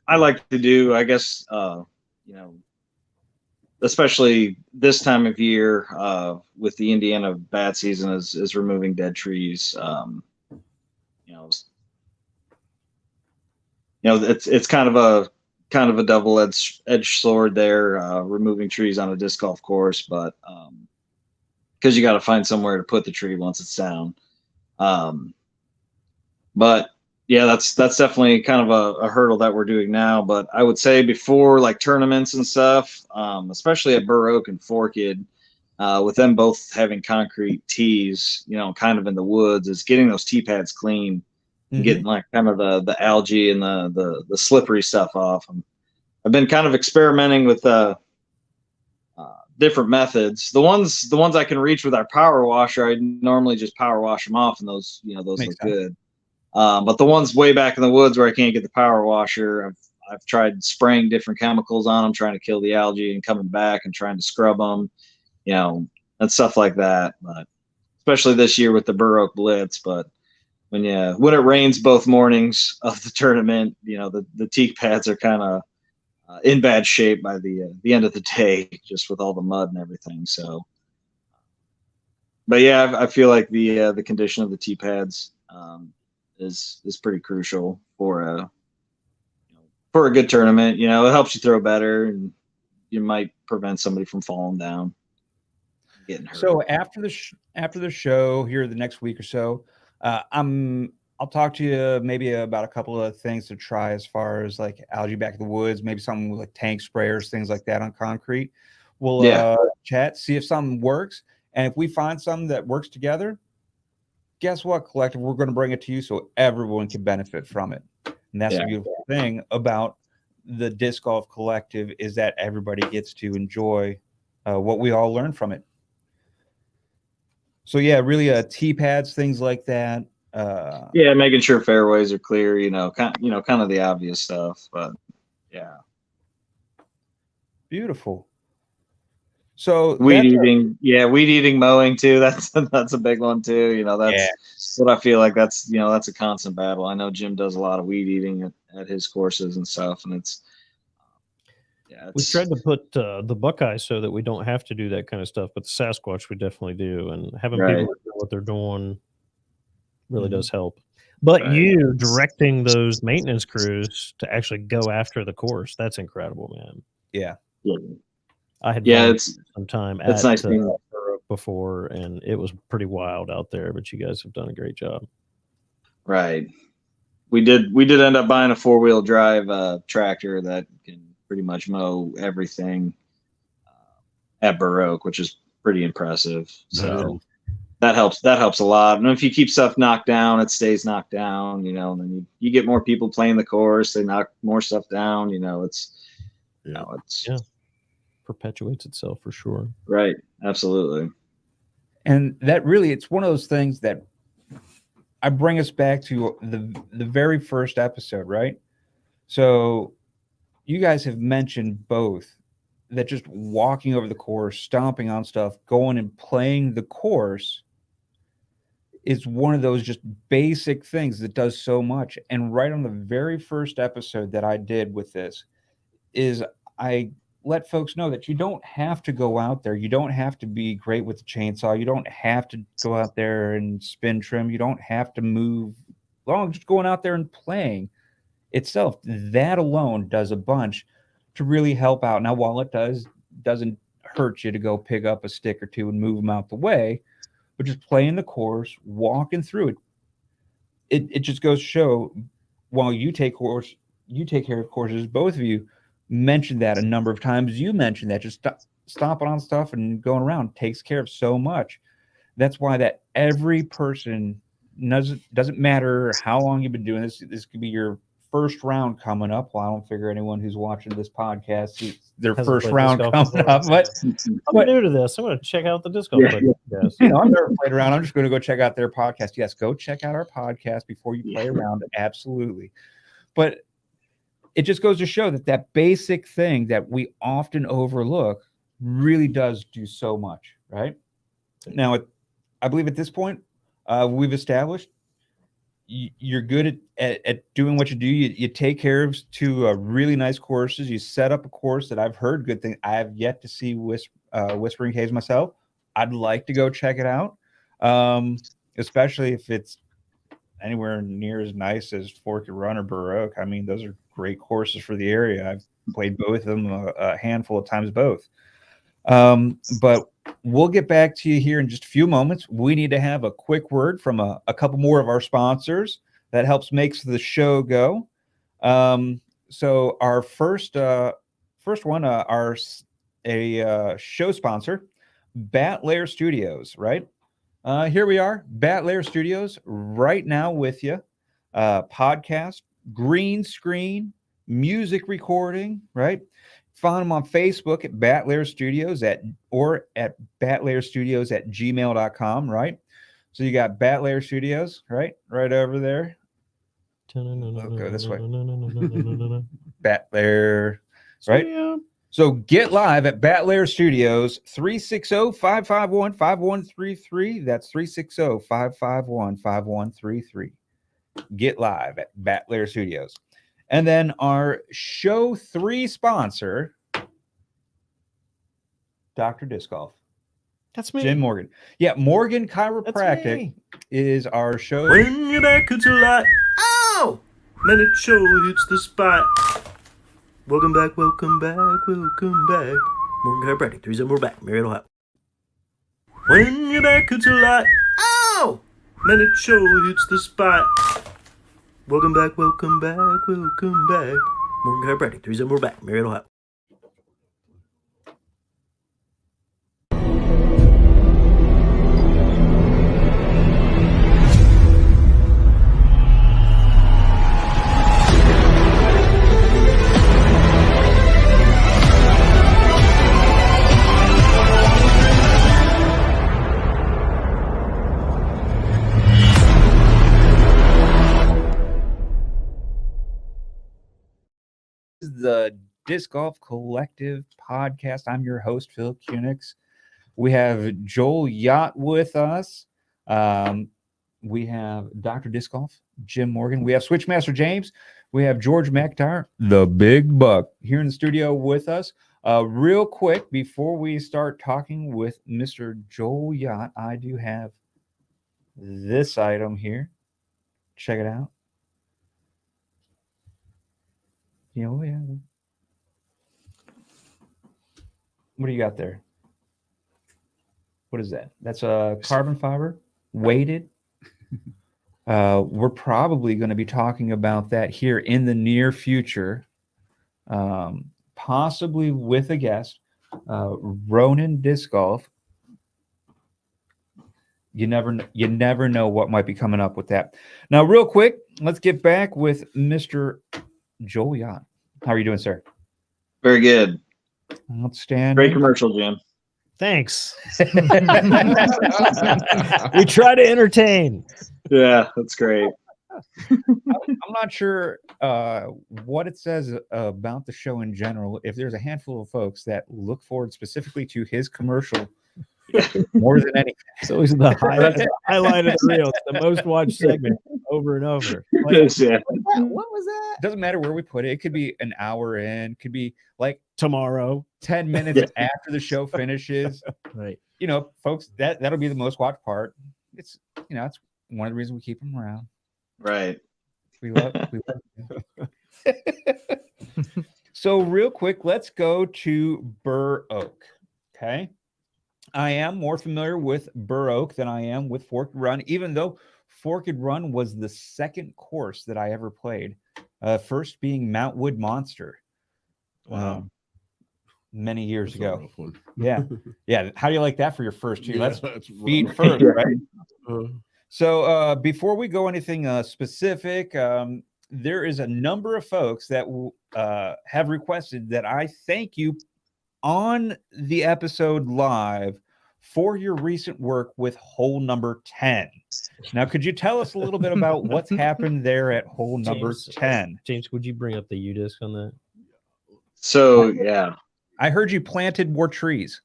I like to do, I guess, especially this time of year, with the Indiana bad season, is removing dead trees. It's kind of a double-edged sword there, removing trees on a disc golf course, but because you got to find somewhere to put the tree once it's down. But yeah, that's definitely kind of a hurdle that we're doing now. But I would say before like tournaments and stuff, especially at Burr Oak and Forked, with them both having concrete tees, kind of in the woods, is getting those tee pads clean, and getting like kind of the algae and the slippery stuff off. I've been kind of experimenting with different methods. The ones I can reach with our power washer, I normally just power wash them off, and those look good. But the ones way back in the woods where I can't get the power washer, I've tried spraying different chemicals on them, trying to kill the algae, and coming back and trying to scrub them, and stuff like that. But especially this year with the Burr Oak Blitz. But when it rains both mornings of the tournament, the tee pads are kind of in bad shape by the end of the day, just with all the mud and everything. So, but yeah, I feel like the condition of the tee pads is pretty crucial for a good tournament. It helps you throw better, and you might prevent somebody from falling down, getting hurt. So after the show here the next week or so, I'll talk to you maybe about a couple of things to try as far as like algae back in the woods, maybe something with like tank sprayers, things like that on concrete. We'll chat, see if something works, and if we find something that works together, guess what, collective, we're going to bring it to you so everyone can benefit from it. And that's the beautiful thing about the disc golf collective, is that everybody gets to enjoy what we all learn from it. So yeah, really tee pads, things like that. Making sure fairways are clear, kind of the obvious stuff, but yeah. Beautiful. So weed eating, mowing too. That's a big one too. That's what I feel like. That's that's a constant battle. I know Jim does a lot of weed eating at his courses and stuff, and we tried to put the Buckeyes so that we don't have to do that kind of stuff, but the Sasquatch we definitely do, and having people know what they're doing really does help. But you directing those maintenance crews to actually go after the course, that's incredible, man. Yeah. I had some time at nice before, and it was pretty wild out there, but you guys have done a great job. Right. We did end up buying a 4-wheel drive tractor that can pretty much mow everything at Burr Oak, which is pretty impressive. So that helps a lot. And if you keep stuff knocked down, it stays knocked down, and then you get more people playing the course, they knock more stuff down, it's perpetuates itself for sure. Right. Absolutely. And that really, it's one of those things that I bring us back to the very first episode, right? So you guys have mentioned both that just walking over the course, stomping on stuff, going and playing the course is one of those just basic things that does so much. And right on the very first episode that I did with this is I let folks know that you don't have to go out there. You don't have to be great with the chainsaw. You don't have to go out there and spin trim. You don't have to move. Long just going out there and playing itself, that alone does a bunch to really help out. Now, while it doesn't hurt you to go pick up a stick or two and move them out the way, but just playing the course, walking through it just goes to show, while you take care of courses, both of you mentioned that a number of times. You mentioned that just stomping on stuff and going around takes care of so much. That's why that every person doesn't matter how long you've been doing this. This could be your first round coming up. Well, I don't figure anyone who's watching this podcast, their first round coming up. But I'm new to this. I'm going to check out the disc golf podcast. I've never played around. I'm just going to go check out their podcast. Yes, go check out our podcast before you play around. Absolutely. But it just goes to show that basic thing that we often overlook really does do so much, right? Now, I believe at this point, we've established you're good at doing what you do. You take care of two really nice courses. You set up a course that I've heard good things. I have yet to see Whispering Caves myself. I'd like to go check it out, especially if it's anywhere near as nice as Forked Run or Baroque. I mean, those are great courses for the area. I've played both of them a handful of times both. But we'll get back to you here in just a few moments. We need to have a quick word from a couple more of our sponsors that helps makes the show go. So our first one, a show sponsor, Bat Lair Studios, right? Here we are, Bat Lair Studios, right now with you. Podcast, green screen, music recording, right? Find them on Facebook at Bat Lair Studios or at batlairstudios@gmail.com, right? So you got Bat Lair Studios, right? Right over there. Okay, this way. Bat Lair, right? So get live at Bat Lair Studios, 360-551-5133. That's 360-551-5133. Get live at Bat Lair Studios. And then our show 3 sponsor, Dr. Disc Golf. That's me. Jim Morgan. Yeah, Morgan Chiropractic is our show. When your back hits a lot, ow! Man, it sure hits the spot. Welcome back, welcome back, welcome back. Morgan Chiropractic, 3 we're back. Marriott, Ohio. When your back hits a lot, ow! Man, it sure hits the spot. Welcome back, welcome back, welcome back. Morgan Chiropractic, 3 we're back. Marriott, Ohio. The Disc Golf Collective podcast. I'm your host, Phil Kunix. We have Joel Yott with us. We have Dr. Disc Golf, Jim Morgan. We have Switchmaster James. We have George McIntyre, the big buck, here in the studio with us. Real quick, before we start talking with Mr. Joel Yott, I do have this item here. Check it out. Yeah. What do you got there? What is that? That's a carbon fiber, weighted. We're probably going to be talking about that here in the near future, possibly with a guest, Ronan Disc Golf. You never know what might be coming up with that. Now, real quick, let's get back with Mr. Joel Yott. How are you doing, sir? Very good. Outstanding. Great commercial, Jim. Thanks. We try to entertain. Yeah, that's great. I'm not sure what it says about the show in general. If there's a handful of folks that look forward specifically to his commercial more than anything. It's always the highlight of the reel. It's the most watched segment over and over. Like, Yes, yeah. what What was that? Doesn't matter where we put it. It could be an hour in, could be like Tomorrow. 10 minutes after the show finishes. Right. You know, folks, that'll be the most watched part. It's, you know, it's one of the reasons we keep them around. Right. We love you. So real quick, let's go to Burr Oak. Okay. I am more familiar with Burr Oak than I am with Forked Run, even though Forked Run was the second course that I ever played. First being Mount Wood Monster. Wow. Many years That's a ago. rough one. Yeah. Yeah. How do you like that for your first year? Yeah, Let's that's feet rough. first, right? Uh, So before we go anything specific, there is a number of folks that have requested that I thank you on the episode live for your recent work with hole number 10. Now, could you tell us a little bit about what's happened there at hole number 10? James, would you bring up the U-disc on that? So yeah. I heard you planted more trees.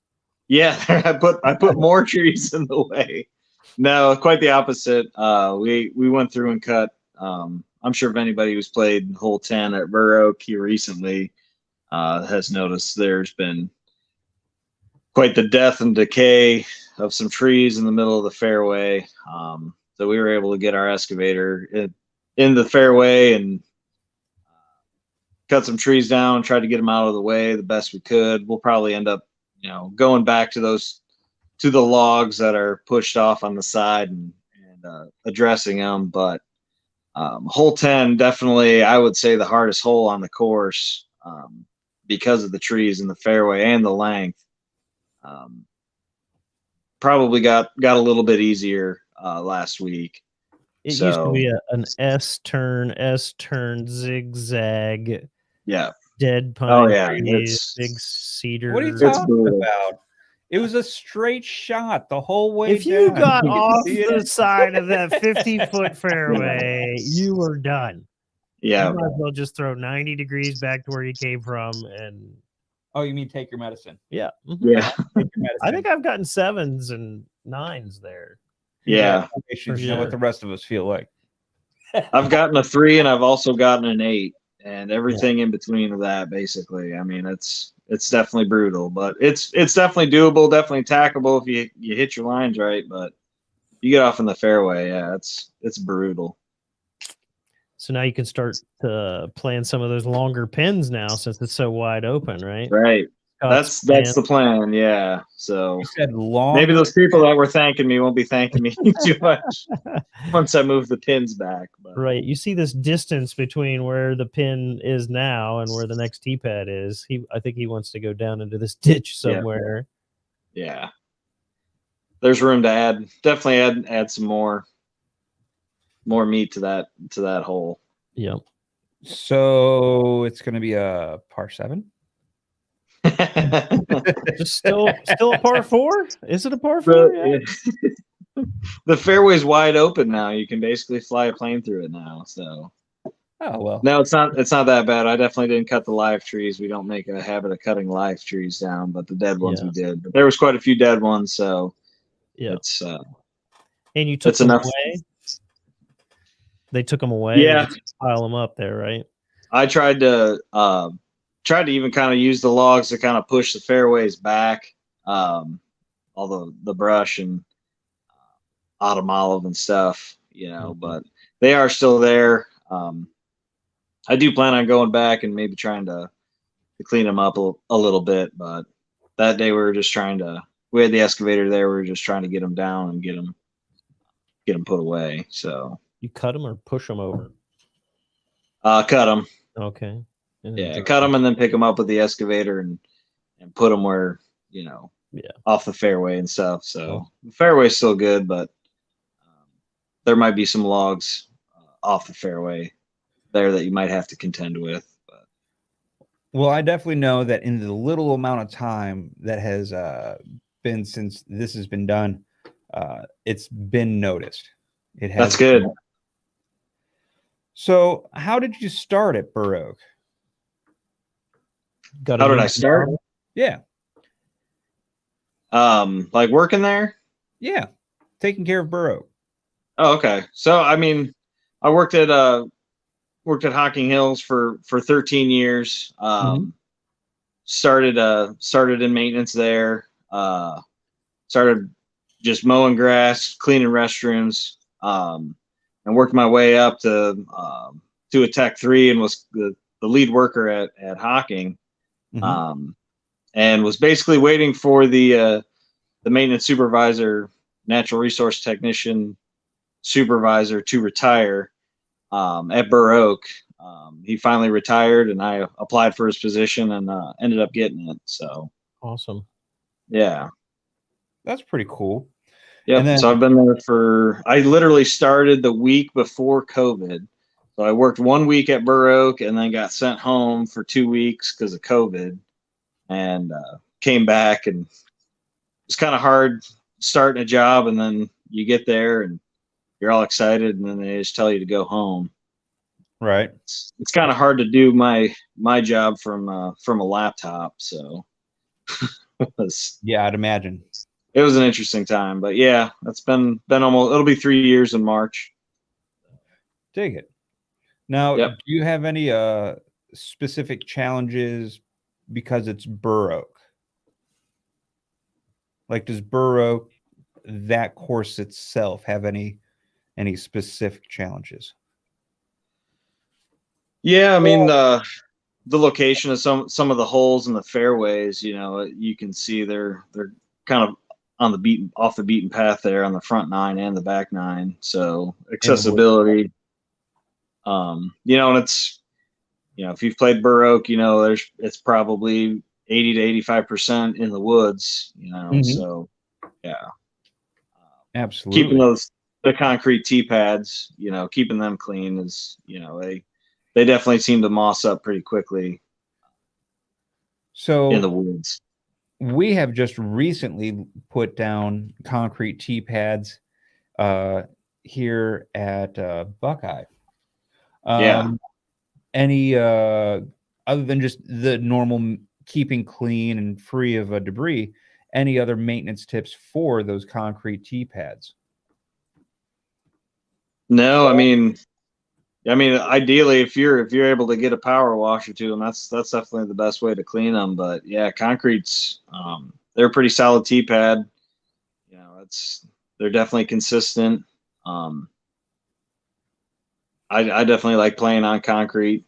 Yeah, I put more trees in the way. No, quite the opposite. We went through and cut. I'm sure if anybody who's played hole 10 at Burr Oak here recently has noticed there's been quite the death and decay of some trees in the middle of the fairway. So we were able to get our excavator in the fairway and cut some trees down, tried to get them out of the way the best we could. We'll probably end up, going back to the logs that are pushed off on the side and addressing them. But hole 10, definitely, I would say the hardest hole on the course because of the trees in the fairway and the length. Probably got a little bit easier last week. It used to be an S-turn, zigzag. Yeah. Dead pine yeah, trees, big cedar. What are you It's talking brutal. about? It was a straight shot the whole way If you down. got You can off see the it. side of that 50-foot fairway, you were done. Yeah. You might as well just throw 90 degrees back to where you came from. And Oh, you mean take your medicine? yeah. Mhm. Yeah. Take your medicine. I think I've gotten 7s and 9s there. Yeah. Congratulations, For you know what sure. the rest of us feel like. I've gotten a 3 and I've also gotten an 8 and everything in between of that, basically. I mean, it's definitely brutal, but it's definitely doable, definitely attackable if you hit your lines right. But you get off in the fairway, yeah, it's brutal. So now you can start playing some of those longer pins now since it's so wide open, right? Right. Scott's That's the plan. plan, yeah. So You said long. maybe those people that were thanking me won't be thanking me too much once I move the pins back. But. Right. You see this distance between where the pin is now and where the next tee pad is. I think he wants to go down into this ditch somewhere. Yeah. There's room to definitely add some more meat to that hole. Yep. So it's going to be a par 7. Just still a par 4? Is it a par 4? Yeah. The fairway's wide open now. You can basically fly a plane through it now. So Oh well. no, it's not that bad. I definitely didn't cut the live trees. We don't make a habit of cutting live trees down, but the dead ones we did. But there was quite a few dead ones, so Yeah. it's And you took it's them enough. away? They took them away. Yeah. And just pile them up there, right? I tried to even kind of use the logs to kind of push the fairways back, all the brush and autumn olive and stuff, but they are still there. I do plan on going back and maybe trying to clean them up a little bit, but that day we had the excavator there. We were just trying to get them down and get them put away. So You cut them or push them over? cut them. Okay. Yeah, cut them and then pick them up with the excavator and put them where, off the fairway and stuff. So the fairway's still good, but there might be some logs off the fairway there that you might have to contend with. But. Well, I definitely know that in the little amount of time that has been since this has been done, it's been noticed. It has. That's good. So, how did you start at Burr Oak? How How did I start? Yeah, Like working there? yeah, taking care of Burr Oak. Oh, okay. So I mean, I worked at worked at Hocking Hills for 13 years. Started in maintenance there. Started just mowing grass, cleaning restrooms, and worked my way up to a Tech 3 and was the lead worker at Hocking. And was basically waiting for the maintenance supervisor, natural resource technician supervisor to retire at Burr Oak. He finally retired, and I applied for his position and ended up getting it. So Awesome. yeah, That's pretty cool. yeah. And then- So I've been there I literally started the week before COVID. So I worked 1 week at Burr Oak and then got sent home for 2 weeks because of COVID, and came back, and it's kind of hard starting a job, and then you get there and you're all excited, and then they just tell you to go home. Right. It's kind of hard to do my job from a laptop. So it was Yeah, I'd imagine. an interesting time, but yeah, it's been almost, it'll be 3 years in March. Dig it. Now, Yep. do you have any specific challenges because it's Burr Oak? Like, does Burr Oak, that course itself, have any specific challenges? Yeah, I mean the location of some of the holes in the fairways, you can see they're kind of off the beaten path there on the front 9 and the back 9. So accessibility, and it's, if you've played Burr Oak, it's probably 80 to 85% in the woods, so yeah. Absolutely. Keeping the concrete tee pads, keeping them clean is, they definitely seem to moss up pretty quickly So in the woods. we have just recently put down concrete tee pads here at Buckeye. Yeah. Any other than just the normal keeping clean and free of debris, any other maintenance tips for those concrete tee pads? No, I mean, ideally, if you're able to get a power washer to them, that's definitely the best way to clean them. But yeah, concrete's they're a pretty solid tee pad. They're definitely consistent. I definitely like playing on concrete.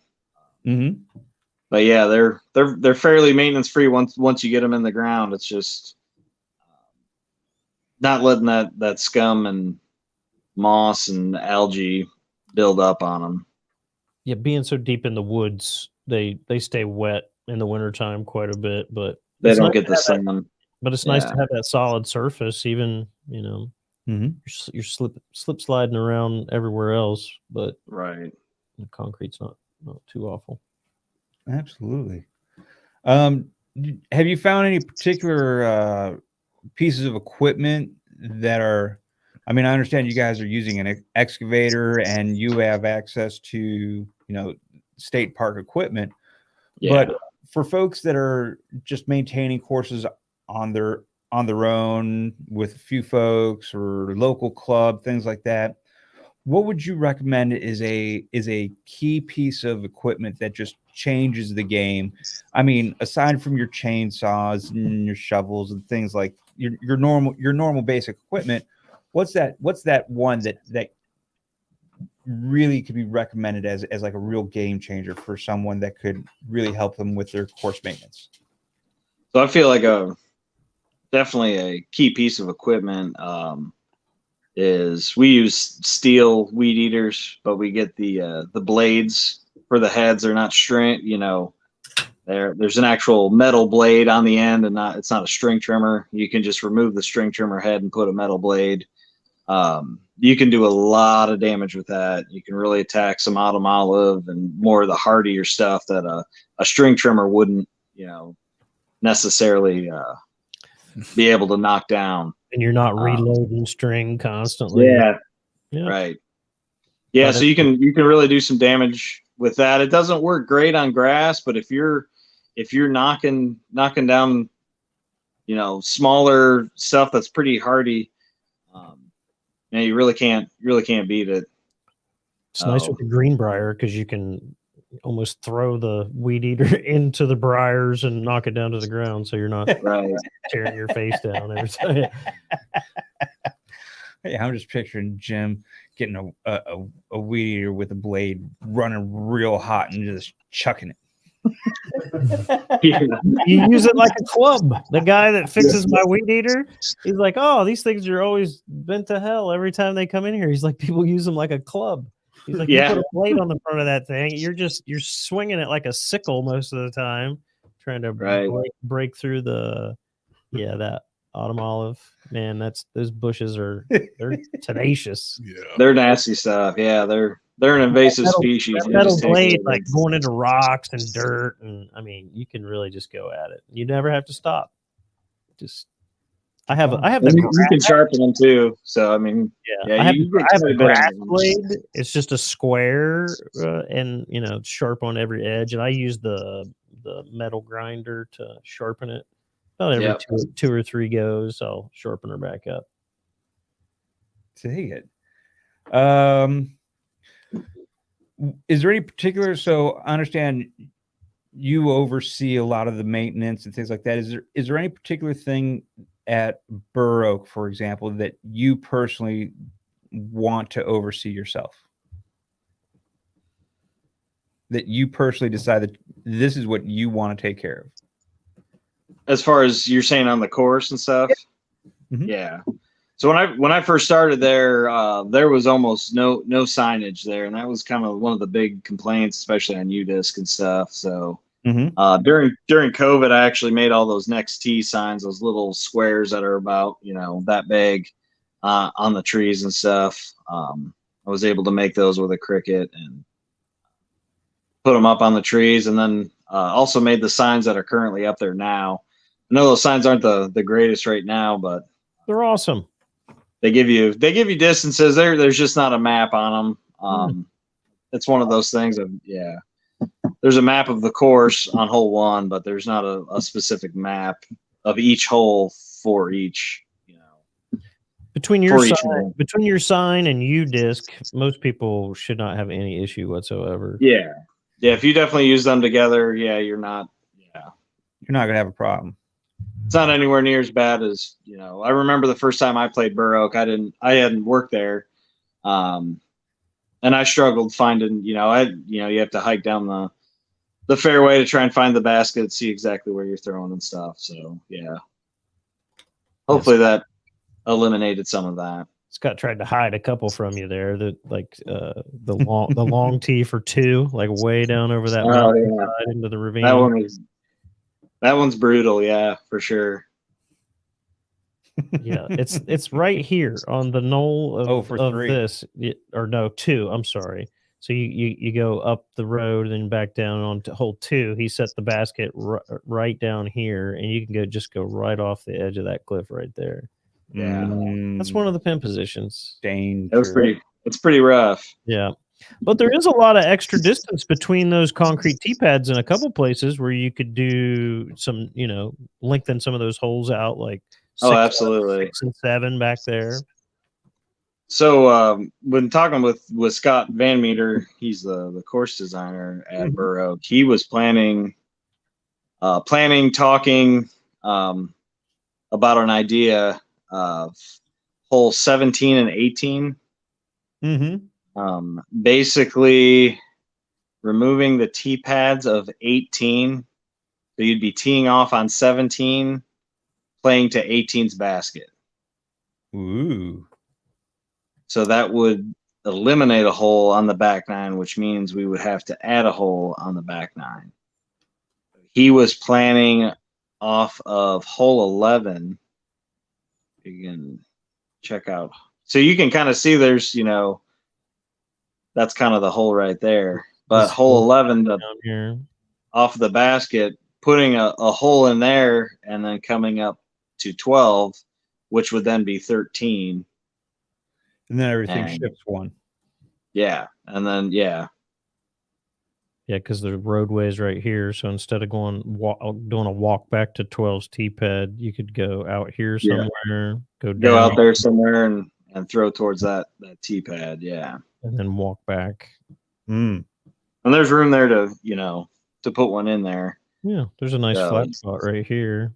But yeah, they're fairly maintenance free once you get them in the ground. It's just not letting that scum and moss and algae build up on them. Yeah, being so deep in the woods, they stay wet in the wintertime quite a bit, but They it's don't nice get to the have that- sun. But it's nice to Yeah. have that solid surface, even you're slip sliding around everywhere else, but Right. the concrete's not too awful. Absolutely. Have you found any particular pieces of equipment that are, I mean, I understand you guys are using an excavator and you have access to, state park equipment, Yeah. but for folks that are just maintaining courses on their own with a few folks or local club, things like that, what would you recommend is a key piece of equipment that just changes the game? I mean, aside from your chainsaws and your shovels and things like your normal basic equipment, what's that one that really could be recommended as like a real game changer for someone that could really help them with their course maintenance? So I feel like definitely a key piece of equipment is we use steel weed eaters, but we get the blades for the heads. They're not string, there's an actual metal blade on the end, and it's not a string trimmer. You can just remove the string trimmer head and put a metal blade. You can do a lot of damage with that. You can really attack some autumn olive and more of the hardier stuff that a string trimmer wouldn't, necessarily be able to knock down. And you're not reloading string constantly. Yeah. Right. Yeah, Oh, so you can really do some damage with that. It doesn't work great on grass, but if you're knocking down, smaller stuff that's pretty hardy, you really can't beat it. It's nice with the greenbrier because you can almost throw the weed eater into the briars and knock it down to the ground, so you're not Right. tearing your face down every time. Hey, I'm just picturing Jim getting a weed eater with a blade, running real hot and just chucking it. Yeah. You use it like a club. The guy that fixes my weed eater, he's like, "Oh, these things are always bent to hell every time they come in here." He's like, "People use them like a club." He's like, Yeah. "You put a blade on the front of that thing. You're swinging it like a sickle most of the time, trying to Right. break through that autumn olive. Man, those bushes they're tenacious. Yeah. They're nasty stuff. Yeah, they're an invasive species. That It metal just takes blade, over. like going into rocks and dirt, and I mean, you can really just go at it. You never have to stop. Just, I have the And you can sharpen them too. So I mean, I have you get a quite a bit grass out of them. blade. It's just a square, and sharp on every edge. And I use the metal grinder to sharpen it. About every Yep. two or three goes, I'll sharpen her back up. Take it. Is there any particular? So I understand you oversee a lot of the maintenance and things like that. Is there any particular thing at Burr Oak, for example, that you personally want to oversee yourself? That you personally decide that this is what you want to take care of? As far as you're saying on the course and stuff, Mhm. yeah. So when I first started there, there was almost no signage there, and that was kind of one of the big complaints, especially on UDisc and stuff. So Mhm. during COVID, I actually made all those next T signs, those little squares that are about that big, on the trees and stuff. I was able to make those with a Cricut and put them up on the trees, and then also made the signs that are currently up there now. I know those signs aren't the greatest right now, but They're awesome. they give you distances. There's just not a map on them. It's one of those things of there's a map of the course on hole 1, but there's not a specific map of each hole for each. Between your For each sign, hole. between your sign and UDisc, most people should not have any issue whatsoever. Yeah. If you definitely use them together, you're not. You're not gonna have a problem. It's not anywhere near as bad as I remember the first time I played Burr Oak. I hadn't worked there, and I struggled finding. You have to hike down the fairway to try and find the basket, see exactly where you're throwing and stuff. So hopefully that eliminated some of that. Scott tried to hide a couple from you there. The long tee for 2, like way down over that mountain side into the ravine. That one's brutal, yeah, for sure. Yeah, it's right here on the knoll of 3. this, or no, 2. I'm sorry. So you go up the road and back down onto hole 2. He set the basket right down here, and you can just go right off the edge of that cliff right there. Yeah, that's one of the pin positions. It's pretty rough. Yeah. But there is a lot of extra distance between those concrete tee pads in a couple places where you could do some, lengthen some of those holes out, like 6 and 7 back there. So when talking with Scott Van Meter, he's the course designer at Burr Oak. He was talking about an idea of hole 17 and 18. Basically removing the tee pads of 18. So you'd be teeing off on 17, playing to 18's basket. Ooh. So that would eliminate a hole on the back 9, which means we would have to add a hole on the back 9. He was planning off of hole 11. You can check out. So you can kind of see there's, that's kind of the hole right there. But hole 11, off the basket, putting a hole in there and then coming up to 12, which would then be 13. And then everything shifts 1. Yeah. And then, Yeah, because the roadway's right here. So instead of doing a walk back to 12's tee pad, you could go out here somewhere, go out there somewhere and throw towards that tee pad. Yeah. and then walk back. Mm. And there's room there to, to put one in there. Yeah, there's a nice Yeah. flat spot right here.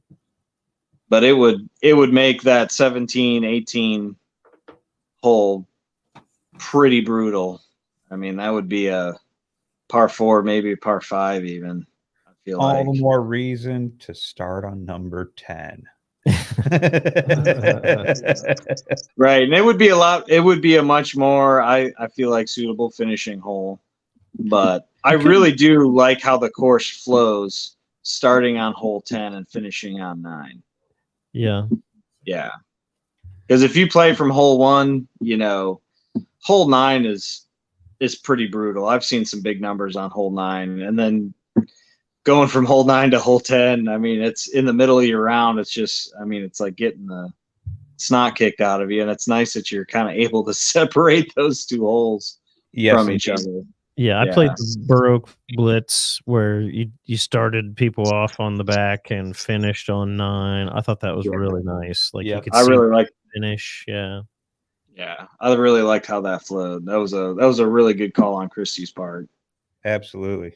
But it would make that 17, 18 hole pretty brutal. I mean, that would be a par 4, maybe a par 5 even. I feel All like. the more reason to start on number 10. Right. And it would be a much more, I feel like, suitable finishing hole. But I really do like how the course flows, starting on hole 10 and finishing on 9. Yeah. Yeah. Because if you play from hole 1, hole 9 is pretty brutal. I've seen some big numbers on hole 9. And then going from hole 9 to hole 10, I mean, it's in the middle of your round. It's just, I mean, it's like getting the snot kicked out of you. And it's nice that you're kind of able to separate those two holes from each other. Yeah, I played the Baroque Blitz where you started people off on the back and finished on 9. I thought that was really nice. Like you could I see really like finish. Yeah. Yeah, I really liked how that flowed. That was a really good call on Christie's part. Absolutely.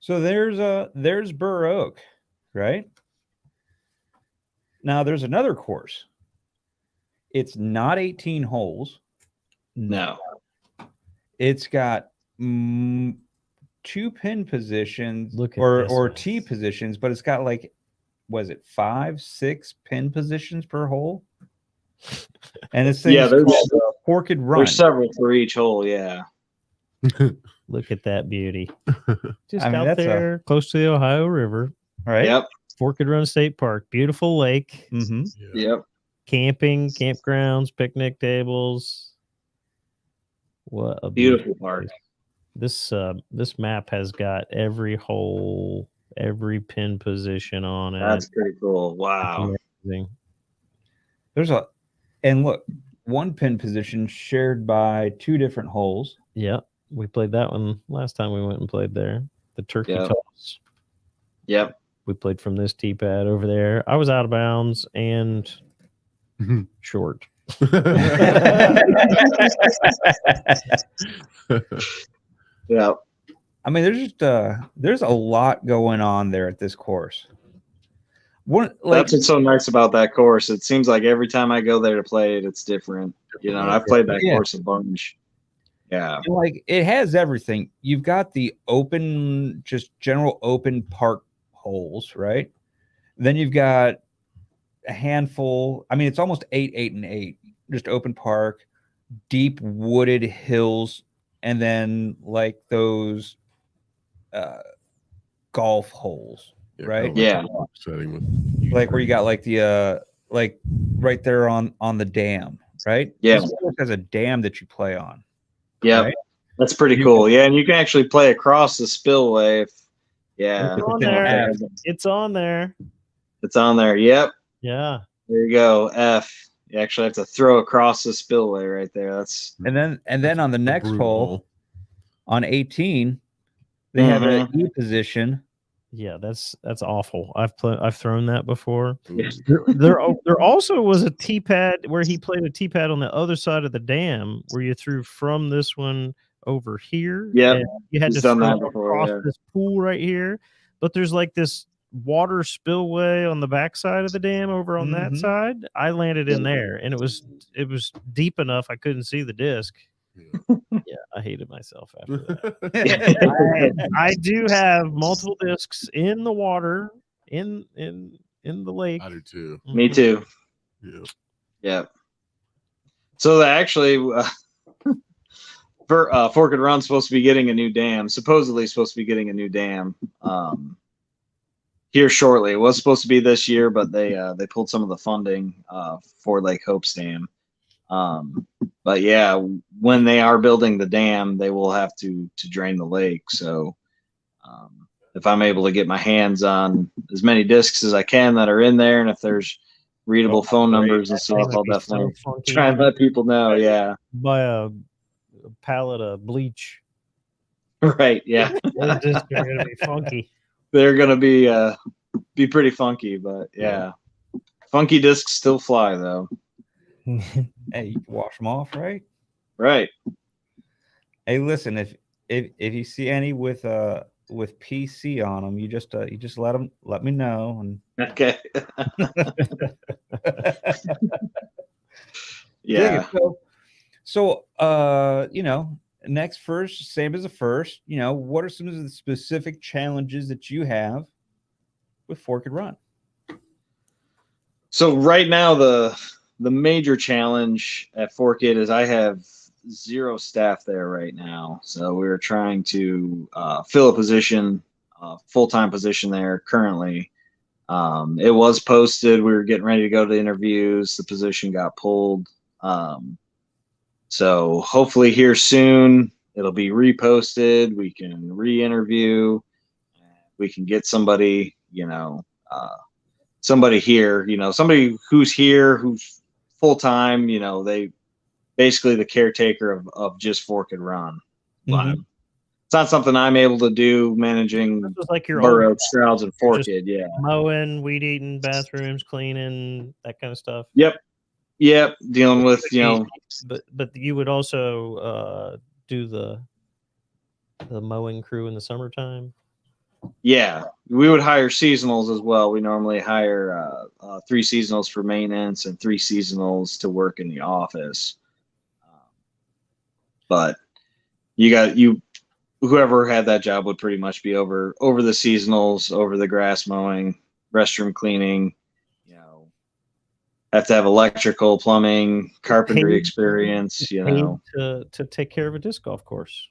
So there's Baroque, right? Now there's another course. It's not 18 holes. No. It's got 2 pin positions Look at or this. tee positions, but it's got like, was it 5, 6 pin positions per hole? And this thing is called Forked Run. There's several for each hole. Yeah. Look at that beauty. Just I mean, out that's there close to the Ohio River. Right? Yep. Forked Run State Park. Beautiful lake. Mm-hmm. Yep. Camping, campgrounds, picnic tables. What a Beautiful park. This map has got every hole, every pin position on it. That's pretty cool. Wow. Amazing. And look, 1 pin position shared by 2 different holes. Yeah, we played that one last time we went and played there. The turkey toss. Yep. We played from this tee pad over there. I was out of bounds and short. Yeah. I mean, there's a lot going on there at this course. That's what's so nice about that course. It seems like every time I go there to play it, it's different. And I've played that course a bunch. Yeah. Like it has everything. You've got the open, just general open park holes, right? Then you've got a handful. I mean, it's almost 8, 8, and 8. Just open park, deep wooded hills, and then like those golf holes, right? Yeah. Like where you got like the like right there on the dam, right? Yeah. This course has a dam that you play on. Yeah. Right? That's pretty cool. Yeah, and you can actually play across the spillway. It's on there. It's on there. It's on there. Yep. Yeah. There you go. F. You actually have to throw across the spillway right there. That's and then on the next hole, on 18, they have an E position. Yeah, that's awful. I've thrown that before. There also was a tee pad where he played a tee pad on the other side of the dam where you threw from this one over here. Yeah, you had to throw across this pool right here. But there's like this water spillway on the back side of the dam over on that side. I landed in there, and it was deep enough I couldn't see the disc. Yeah, I hated myself after that. I do have multiple discs in the water in the lake. I do too. Me too. Yeah. Yeah. So actually, Forked Run's supposed to be getting a new dam. Supposedly supposed to be getting a new dam here shortly. It was supposed to be this year, but they pulled some of the funding for Lake Hope's dam. But yeah, when they are building the dam, they will have to drain the lake. So if I'm able to get my hands on as many discs as I can that are in there, and if there's readable phone numbers and stuff, I'll definitely try and let people know. Yeah. Buy a pallet of bleach. Right. Yeah. Those discs are gonna be funky. They're gonna be pretty funky, but yeah. Funky discs still fly though. Hey, you can wash them off, right? Right. Hey, listen, if you see any with PC on them, you just let me know. And Okay. dig it. Yeah. So next first, same as the first, what are some of the specific challenges that you have with Fork and Run? So right now, the major challenge at Fork It is I have 0 staff there right now. So we're trying to fill a position, full-time position there currently. It was posted. We were getting ready to go to interviews. The position got pulled. So hopefully here soon it'll be reposted. We can re-interview. We can get somebody, somebody here, somebody who's here, who's full time. They basically the caretaker of just Fork and Run. Mhm. It's not something I'm able to do managing This was like your Burrow, old Strouds, and Fork just- It. Yeah. mowing, weed eating, bathrooms, cleaning, that kind of stuff. Yep. Dealing with, But you would also do the mowing crew in the summertime. yeah, we would hire seasonals as well. We normally hire 3 seasonals for maintenance and 3 seasonals to work in the office. But whoever had that job would pretty much be over the seasonals, over the grass mowing, restroom cleaning. Have to have electrical, plumbing, carpentry Paid- experience. Paid to take care of a disc golf course.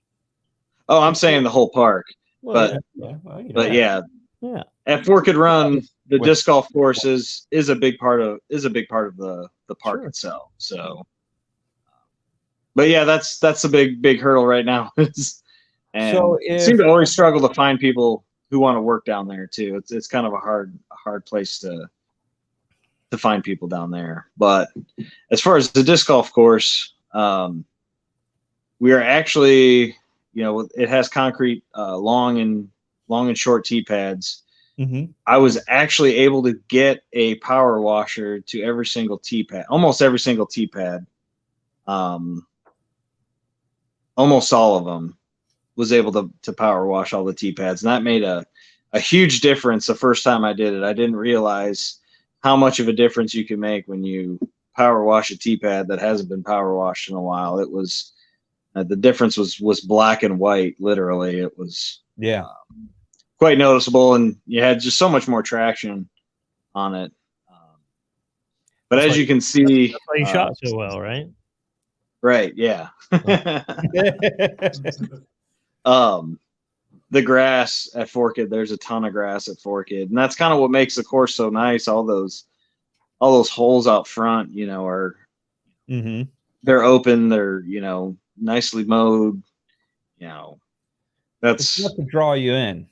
Oh, I'm saying the whole park. Well, But yeah, yeah. at Fork and Run, the With- disc golf course is a big part of the park Sure. itself. So, but yeah, that's a big hurdle right now. And So seem to always struggle to find people who want to work down there too. It's kind of a hard place to find people down there. But as far as the disc golf course, we are actually, it has concrete long and short tee pads. Mhm. I was actually able to get a power washer to every single tee pad, almost every single tee pad. Almost all of them was able to power wash all the tee pads. And that made a huge difference the first time I did it. I didn't realize how much of a difference you can make when you power wash a tee pad that hasn't been power washed in a while. It was, the difference was black and white. Literally, it was quite noticeable, and you had just so much more traction on it. But That's as why- you can see, That's why you shot so well, right? right? Yeah. The grass at Fork It, there's a ton of grass at Fork It, and that's kind of what makes the course so nice. All those holes out front, are Mhm. they're open, they're nicely mowed. It's That's enough to draw you in.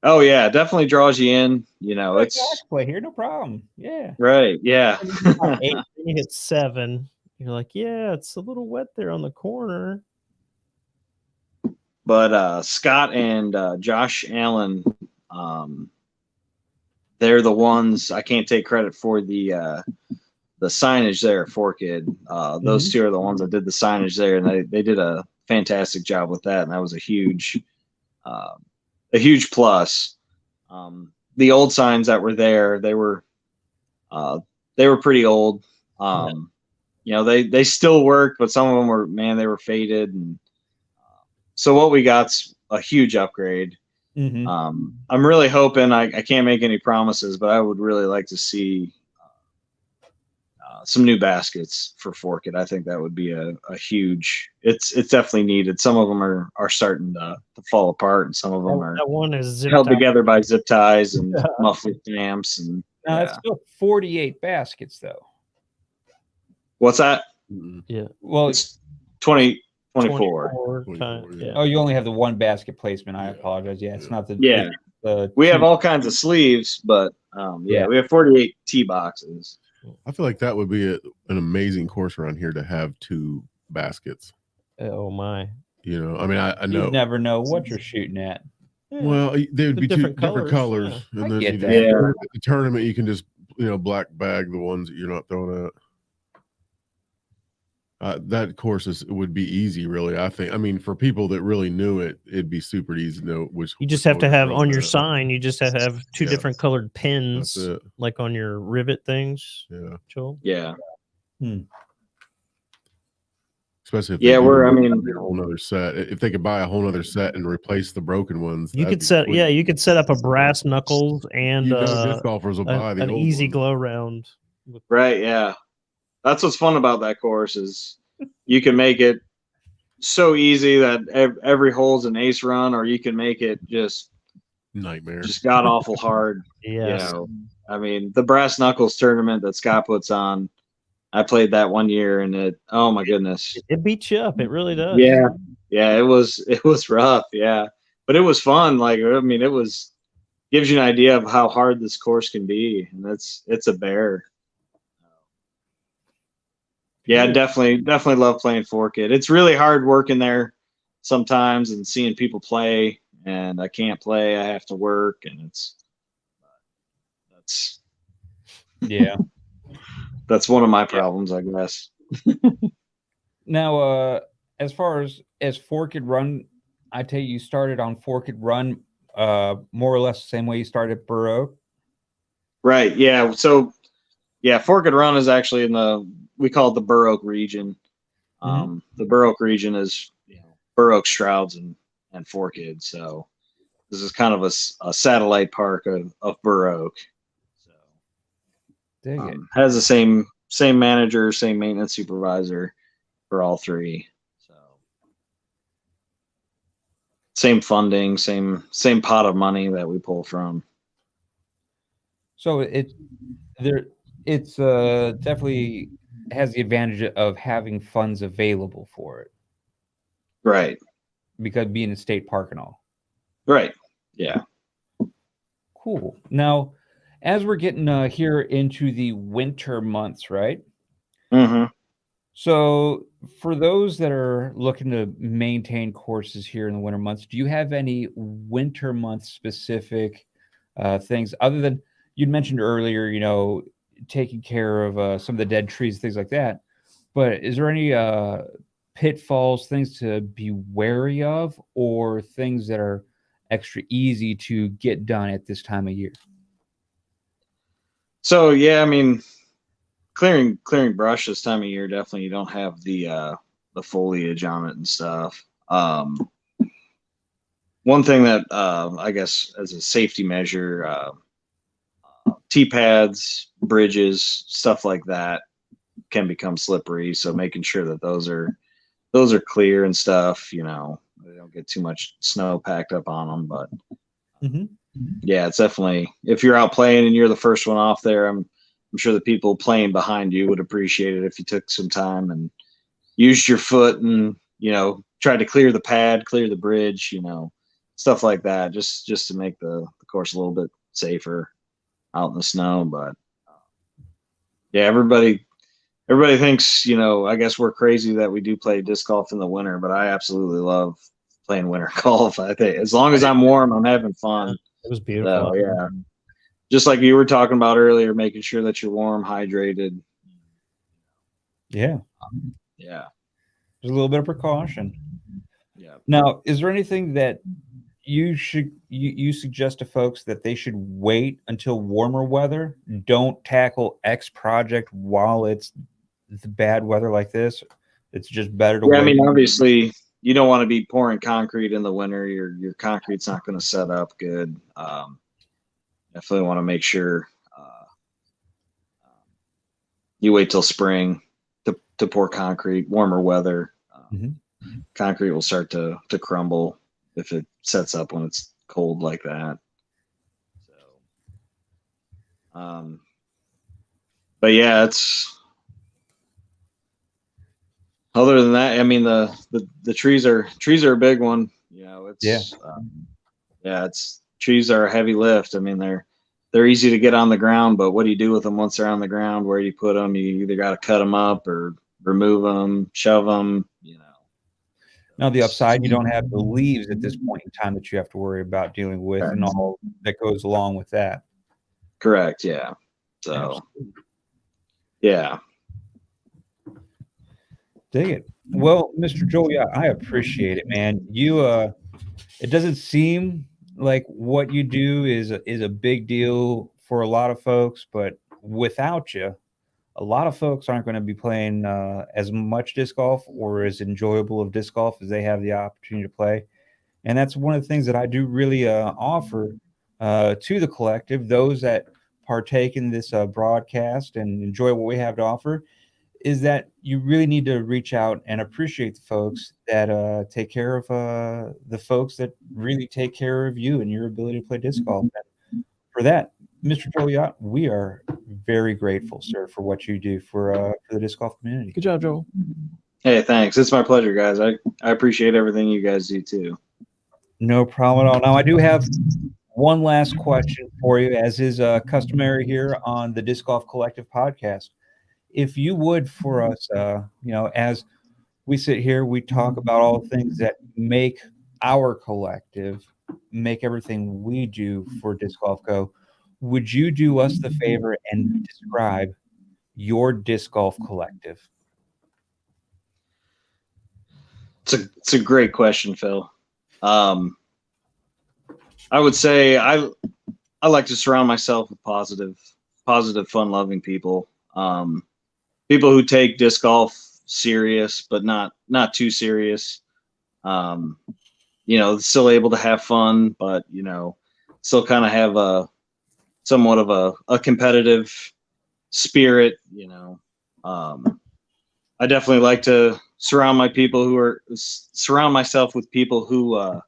oh yeah, definitely draws you in. It's play here, no problem. Yeah. right. Yeah. 8, you hit 7. You're like, yeah, it's a little wet there on the corner. But Scott and Josh Allen, they're the ones. I can't take credit for the signage there at Fork It. Those two are the ones that did the signage there, and they did a fantastic job with that, and that was a huge plus. The old signs that were there, they were pretty old. They still worked, but some of them were, man, they were faded, and so what we got's a huge upgrade. Mhm. I'm really hoping, I can't make any promises, but I would really like to see some new baskets for Fork It. I think that would be a huge. It's definitely needed. Some of them are starting to fall apart, and some of them are That one is zipped held out. together by zip ties and muffler clamps. And Now that's still 48 baskets, though. what's that? Yeah. Well, It's 24. 24 24, times. yeah. Yeah. oh, you only have the one basket placement. I Yeah. apologize. Yeah, it's not the Yeah. We have all kinds of sleeves, but Yeah. we have 48 tee boxes. I feel like that would be an amazing course around here to have 2 baskets. Oh my. I mean, I know. You never know what you're shooting at. Yeah. Well, they would The be 2 different different colors, colors, I and then get you that. just, Yeah. at the tournament you can just black bag the ones that you're not throwing at. That course would be easy, really. I think. I mean, for people that really knew it, it'd be super easy to know which. You just have to have on your sign. sign. You just have to have two Yeah. different colored That's pins, it. like on your rivet things. Yeah. Joel. Yeah. Especially if Yeah, they we're, I do mean, a whole nother set. If they could buy a whole nother set and replace the broken ones, You that'd could be set, sweet. yeah, you could set up a brass knuckles and You know, disc golfers will buy the an old easy ones. glow round. right. Yeah. That's what's fun about that course is you can make it so easy that every hole's an ace run, or you can make it just Nightmare. god awful hard. Yes. You know, I mean, the brass knuckles tournament that Scott puts on, I played that one year, and oh my goodness, It beats you up. It really does. yeah, yeah, it was rough, yeah, but it was fun. Like, I mean, gives you an idea of how hard this course can be, and it's a bear. Yeah, definitely love playing Fork It. It's really hard working there sometimes and seeing people play, and I can't play. I have to work, and that's one of my problems, I guess. Now, as far as Fork It Run, I take you started on Fork It Run, more or less the same way you started at Burrow. Right. Yeah. So, yeah, Fork and Run is actually we call it the Burr Oak region. The Burr Oak region is Burr Oak, Strouds, and Forked. So this is kind of a satellite park of Burr Oak. So has the same manager, same maintenance supervisor for all three. So same funding, same pot of money that we pull from. So it's definitely has the advantage of having funds available for it. Right. Because being a state park and all. Right. Yeah. Cool. Now, as we're getting here into the winter months, right? Mm-hmm. So for those that are looking to maintain courses here in the winter months, do you have any winter month specific things other than you'd mentioned earlier, taking care of some of the dead trees, things like that. But is there any pitfalls, things to be wary of, or things that are extra easy to get done at this time of year? So yeah, I mean, clearing brush this time of year, definitely you don't have the foliage on it and stuff. One thing that I guess as a safety measure, T-pads, bridges, stuff like that can become slippery. So making sure that those are clear and stuff, they don't get too much snow packed up on them. But yeah, it's definitely, if you're out playing and you're the first one off there, I'm sure the people playing behind you would appreciate it if you took some time and used your foot and, tried to clear the pad, clear the bridge, stuff like that, just to make the course a little bit safer out in the snow. But yeah, everybody thinks, I guess we're crazy that we do play disc golf in the winter, but I absolutely love playing winter golf. I think as long as I'm warm, I'm having fun. It was beautiful. So, yeah. Just like you were talking about earlier, making sure that you're warm, hydrated. Yeah. Yeah. There's a little bit of precaution. Yeah. Now, is there anything that you suggest to folks that they should wait until warmer weather? Don't tackle X project while it's the bad weather like this. It's just better to wait. I mean, obviously, you don't want to be pouring concrete in the winter. Your concrete's not going to set up good. Definitely want to make sure you wait till spring to pour concrete. Warmer weather, concrete will start to crumble if it sets up when it's cold like that. So, but yeah, it's other than that, I mean, the trees are a big one. It's trees are a heavy lift. I mean, they're easy to get on the ground, but what do you do with them once they're on the ground? Where do you put them? You either got to cut them up or remove them, shove them. Now, the upside, you don't have the leaves at this point in time that you have to worry about dealing with and all that goes along with that. Correct. Yeah. So, yeah. Dig it. Well, Mr. Joel, yeah, I appreciate it, man. You it doesn't seem like what you do is a big deal for a lot of folks, but without you, a lot of folks aren't going to be playing as much disc golf or as enjoyable of disc golf as they have the opportunity to play. And that's one of the things that I do really offer to the collective, those that partake in this broadcast and enjoy what we have to offer, is that you really need to reach out and appreciate the folks that take care of the folks that really take care of you and your ability to play disc golf. And for that, Mr. Joel Yott, we are very grateful, sir, for what you do for the disc golf community. Good job, Joel. Hey, thanks. It's my pleasure, guys. I appreciate everything you guys do too. No problem at all. Now, I do have one last question for you, as is customary here on the Disc Golf Collective podcast. If you would, for us, as we sit here, we talk about all the things that make our collective, make everything we do for Disc Golf go. Would you do us the favor and describe your Disc Golf collective? It's a great question, Phil. I would say I like to surround myself with positive, fun-loving people. People who take disc golf serious, but not too serious. Still able to have fun, but still kind of have a somewhat of a competitive spirit. I definitely like to surround myself with people who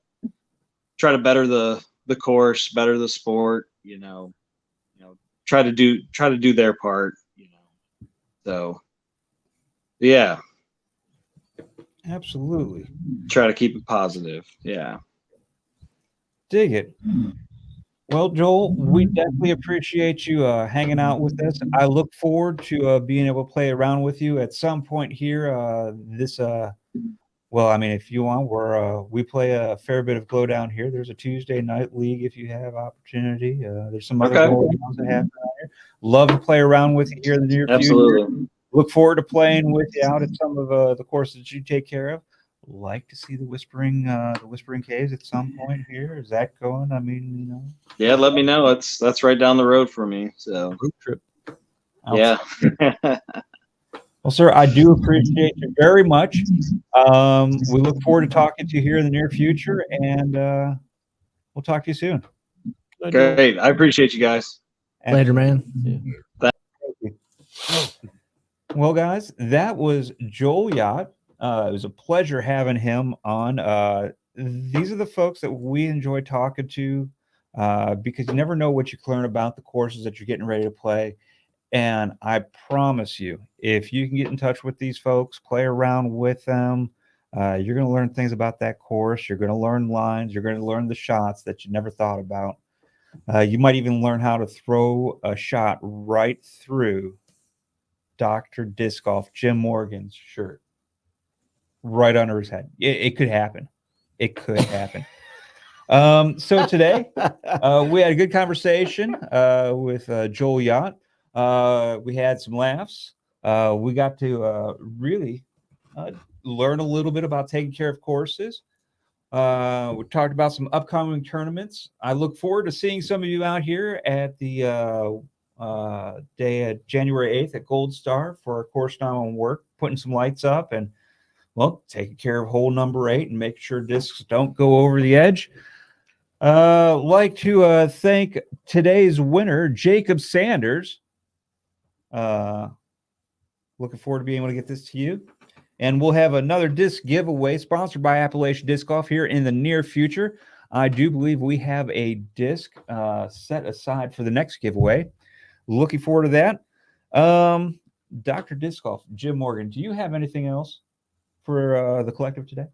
try to better the course, better the sport. Try to do their part. So, yeah. Absolutely. Try to keep it positive. Yeah. Dig it. Well, Joel, we definitely appreciate you hanging out with us. I look forward to being able to play around with you at some point here. If you want, we play a fair bit of Glow down here. There's a Tuesday night league if you have opportunity. There's some other Glow downs that happen out here. Love to play around with you here in the near Absolutely. future. Look forward to playing with you out at some of the courses that you take care of. Like to see the Whispering Caves at some point here. Is that going? Yeah, let me know. That's right down the road for me. So Group trip. yeah. Well, sir, I do appreciate you very much. We look forward to talking to you here in the near future, and we'll talk to you soon. Great. I appreciate you guys. Later, man. Thank you. Well, guys, that was Joel Yott. It was a pleasure having him on. These are the folks that we enjoy talking to because you never know what you can learn about the courses that you're getting ready to play. And I promise you, if you can get in touch with these folks, play around with them, you're going to learn things about that course. You're going to learn lines. You're going to learn the shots that you never thought about. You might even learn how to throw a shot right through Dr. Disc Golf Jim Morgan's shirt, right under his head. It could happen. It could happen. So today, we had a good conversation with Joel Yott. We had some laughs. We got to really learn a little bit about taking care of courses. We talked about some upcoming tournaments. I look forward to seeing some of you out here at the day at January 8th at Gold Star for our course time on work, putting some lights up and, well, taking care of hole number 8 and making sure discs don't go over the edge. Like to thank today's winner, Jacob Sanders. Looking forward to being able to get this to you. And we'll have another disc giveaway sponsored by Appalachian Disc Golf here in the near future. I do believe we have a disc set aside for the next giveaway. Looking forward to that. Dr. Disc Golf, Jim Morgan, do you have anything else for the collective today?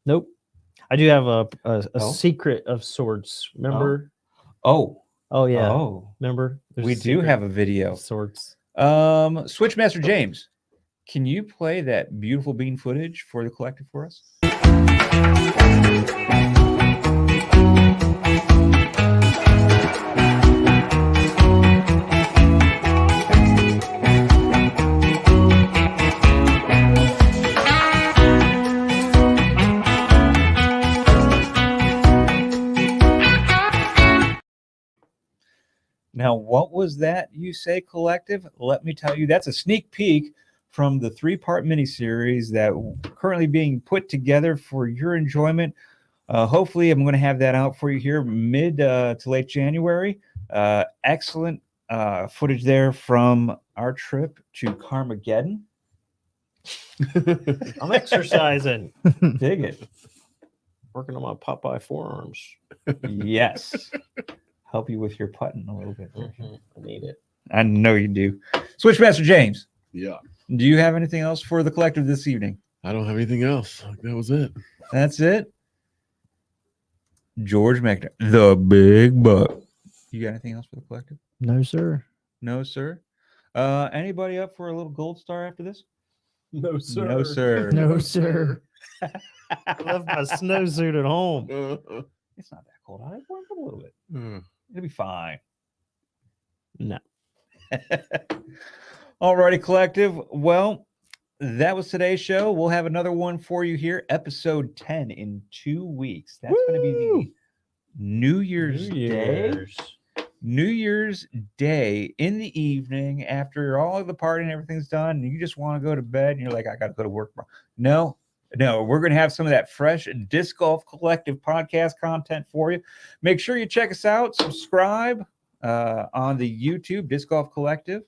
Nope. I do have a secret of sorts. Remember? Oh, yeah. Oh, remember? There's we a do secret have a video. of sorts. Switchmaster James, can you play that beautiful bean footage for the collective for us? Now, what was that you say, Collective? Let me tell you, that's a sneak peek from the 3-part miniseries that currently being put together for your enjoyment. Hopefully, I'm going to have that out for you here mid to late January. Excellent footage there from our trip to Carmageddon. I'm exercising, Dig it. working on my Popeye forearms. Yes. Help you with your putting a little bit. I need it. I know you do. Switchmaster James, Yeah. do you have anything else for the collective this evening? I don't have anything else. That was it. That's it. George McNair, the big buck. You got anything else for the collective? No, sir. No, sir. Anybody up for a little gold star after this? No, No, sir. No, sir. I left my snowsuit at home. It's not that cold. I warmed up a little bit. Uh, It'll be fine. No. Alrighty, collective. Well, that was today's show. We'll have another one for you here, episode 10 in 2 weeks. That's going to be the New Year's Day. New Year's Day in the evening after all of the party and everything's done, and you just want to go to bed and you're like, I got to go to work tomorrow. No, we're going to have some of that fresh Disc Golf Collective podcast content for you. Make sure you check us out. Subscribe on the YouTube, Disc Golf Collective,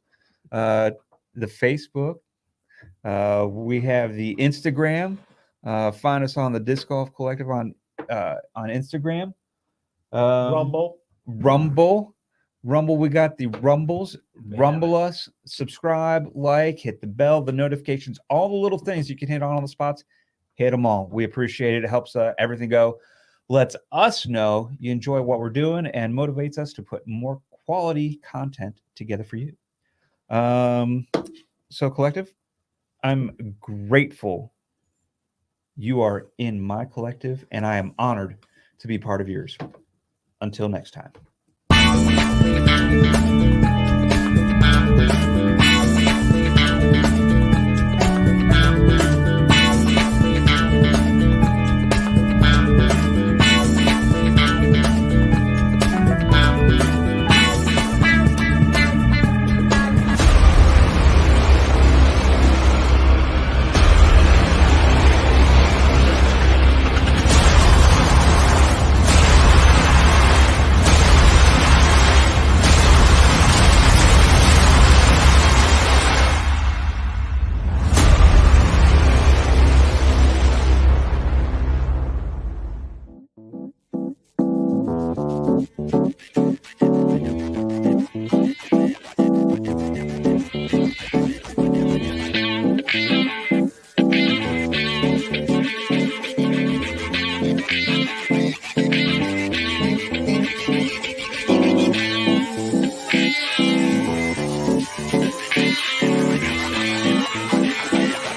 the Facebook. We have the Instagram. Find us on the Disc Golf Collective on Instagram. Rumble. We got the Rumbles. Rumble us, subscribe, like, hit the bell, the notifications, all the little things you can hit on the spots. Hit them all. We appreciate it. It helps everything go. Lets us know you enjoy what we're doing and motivates us to put more quality content together for you. So, collective, I'm grateful you are in my collective, and I am honored to be part of yours. Until next time.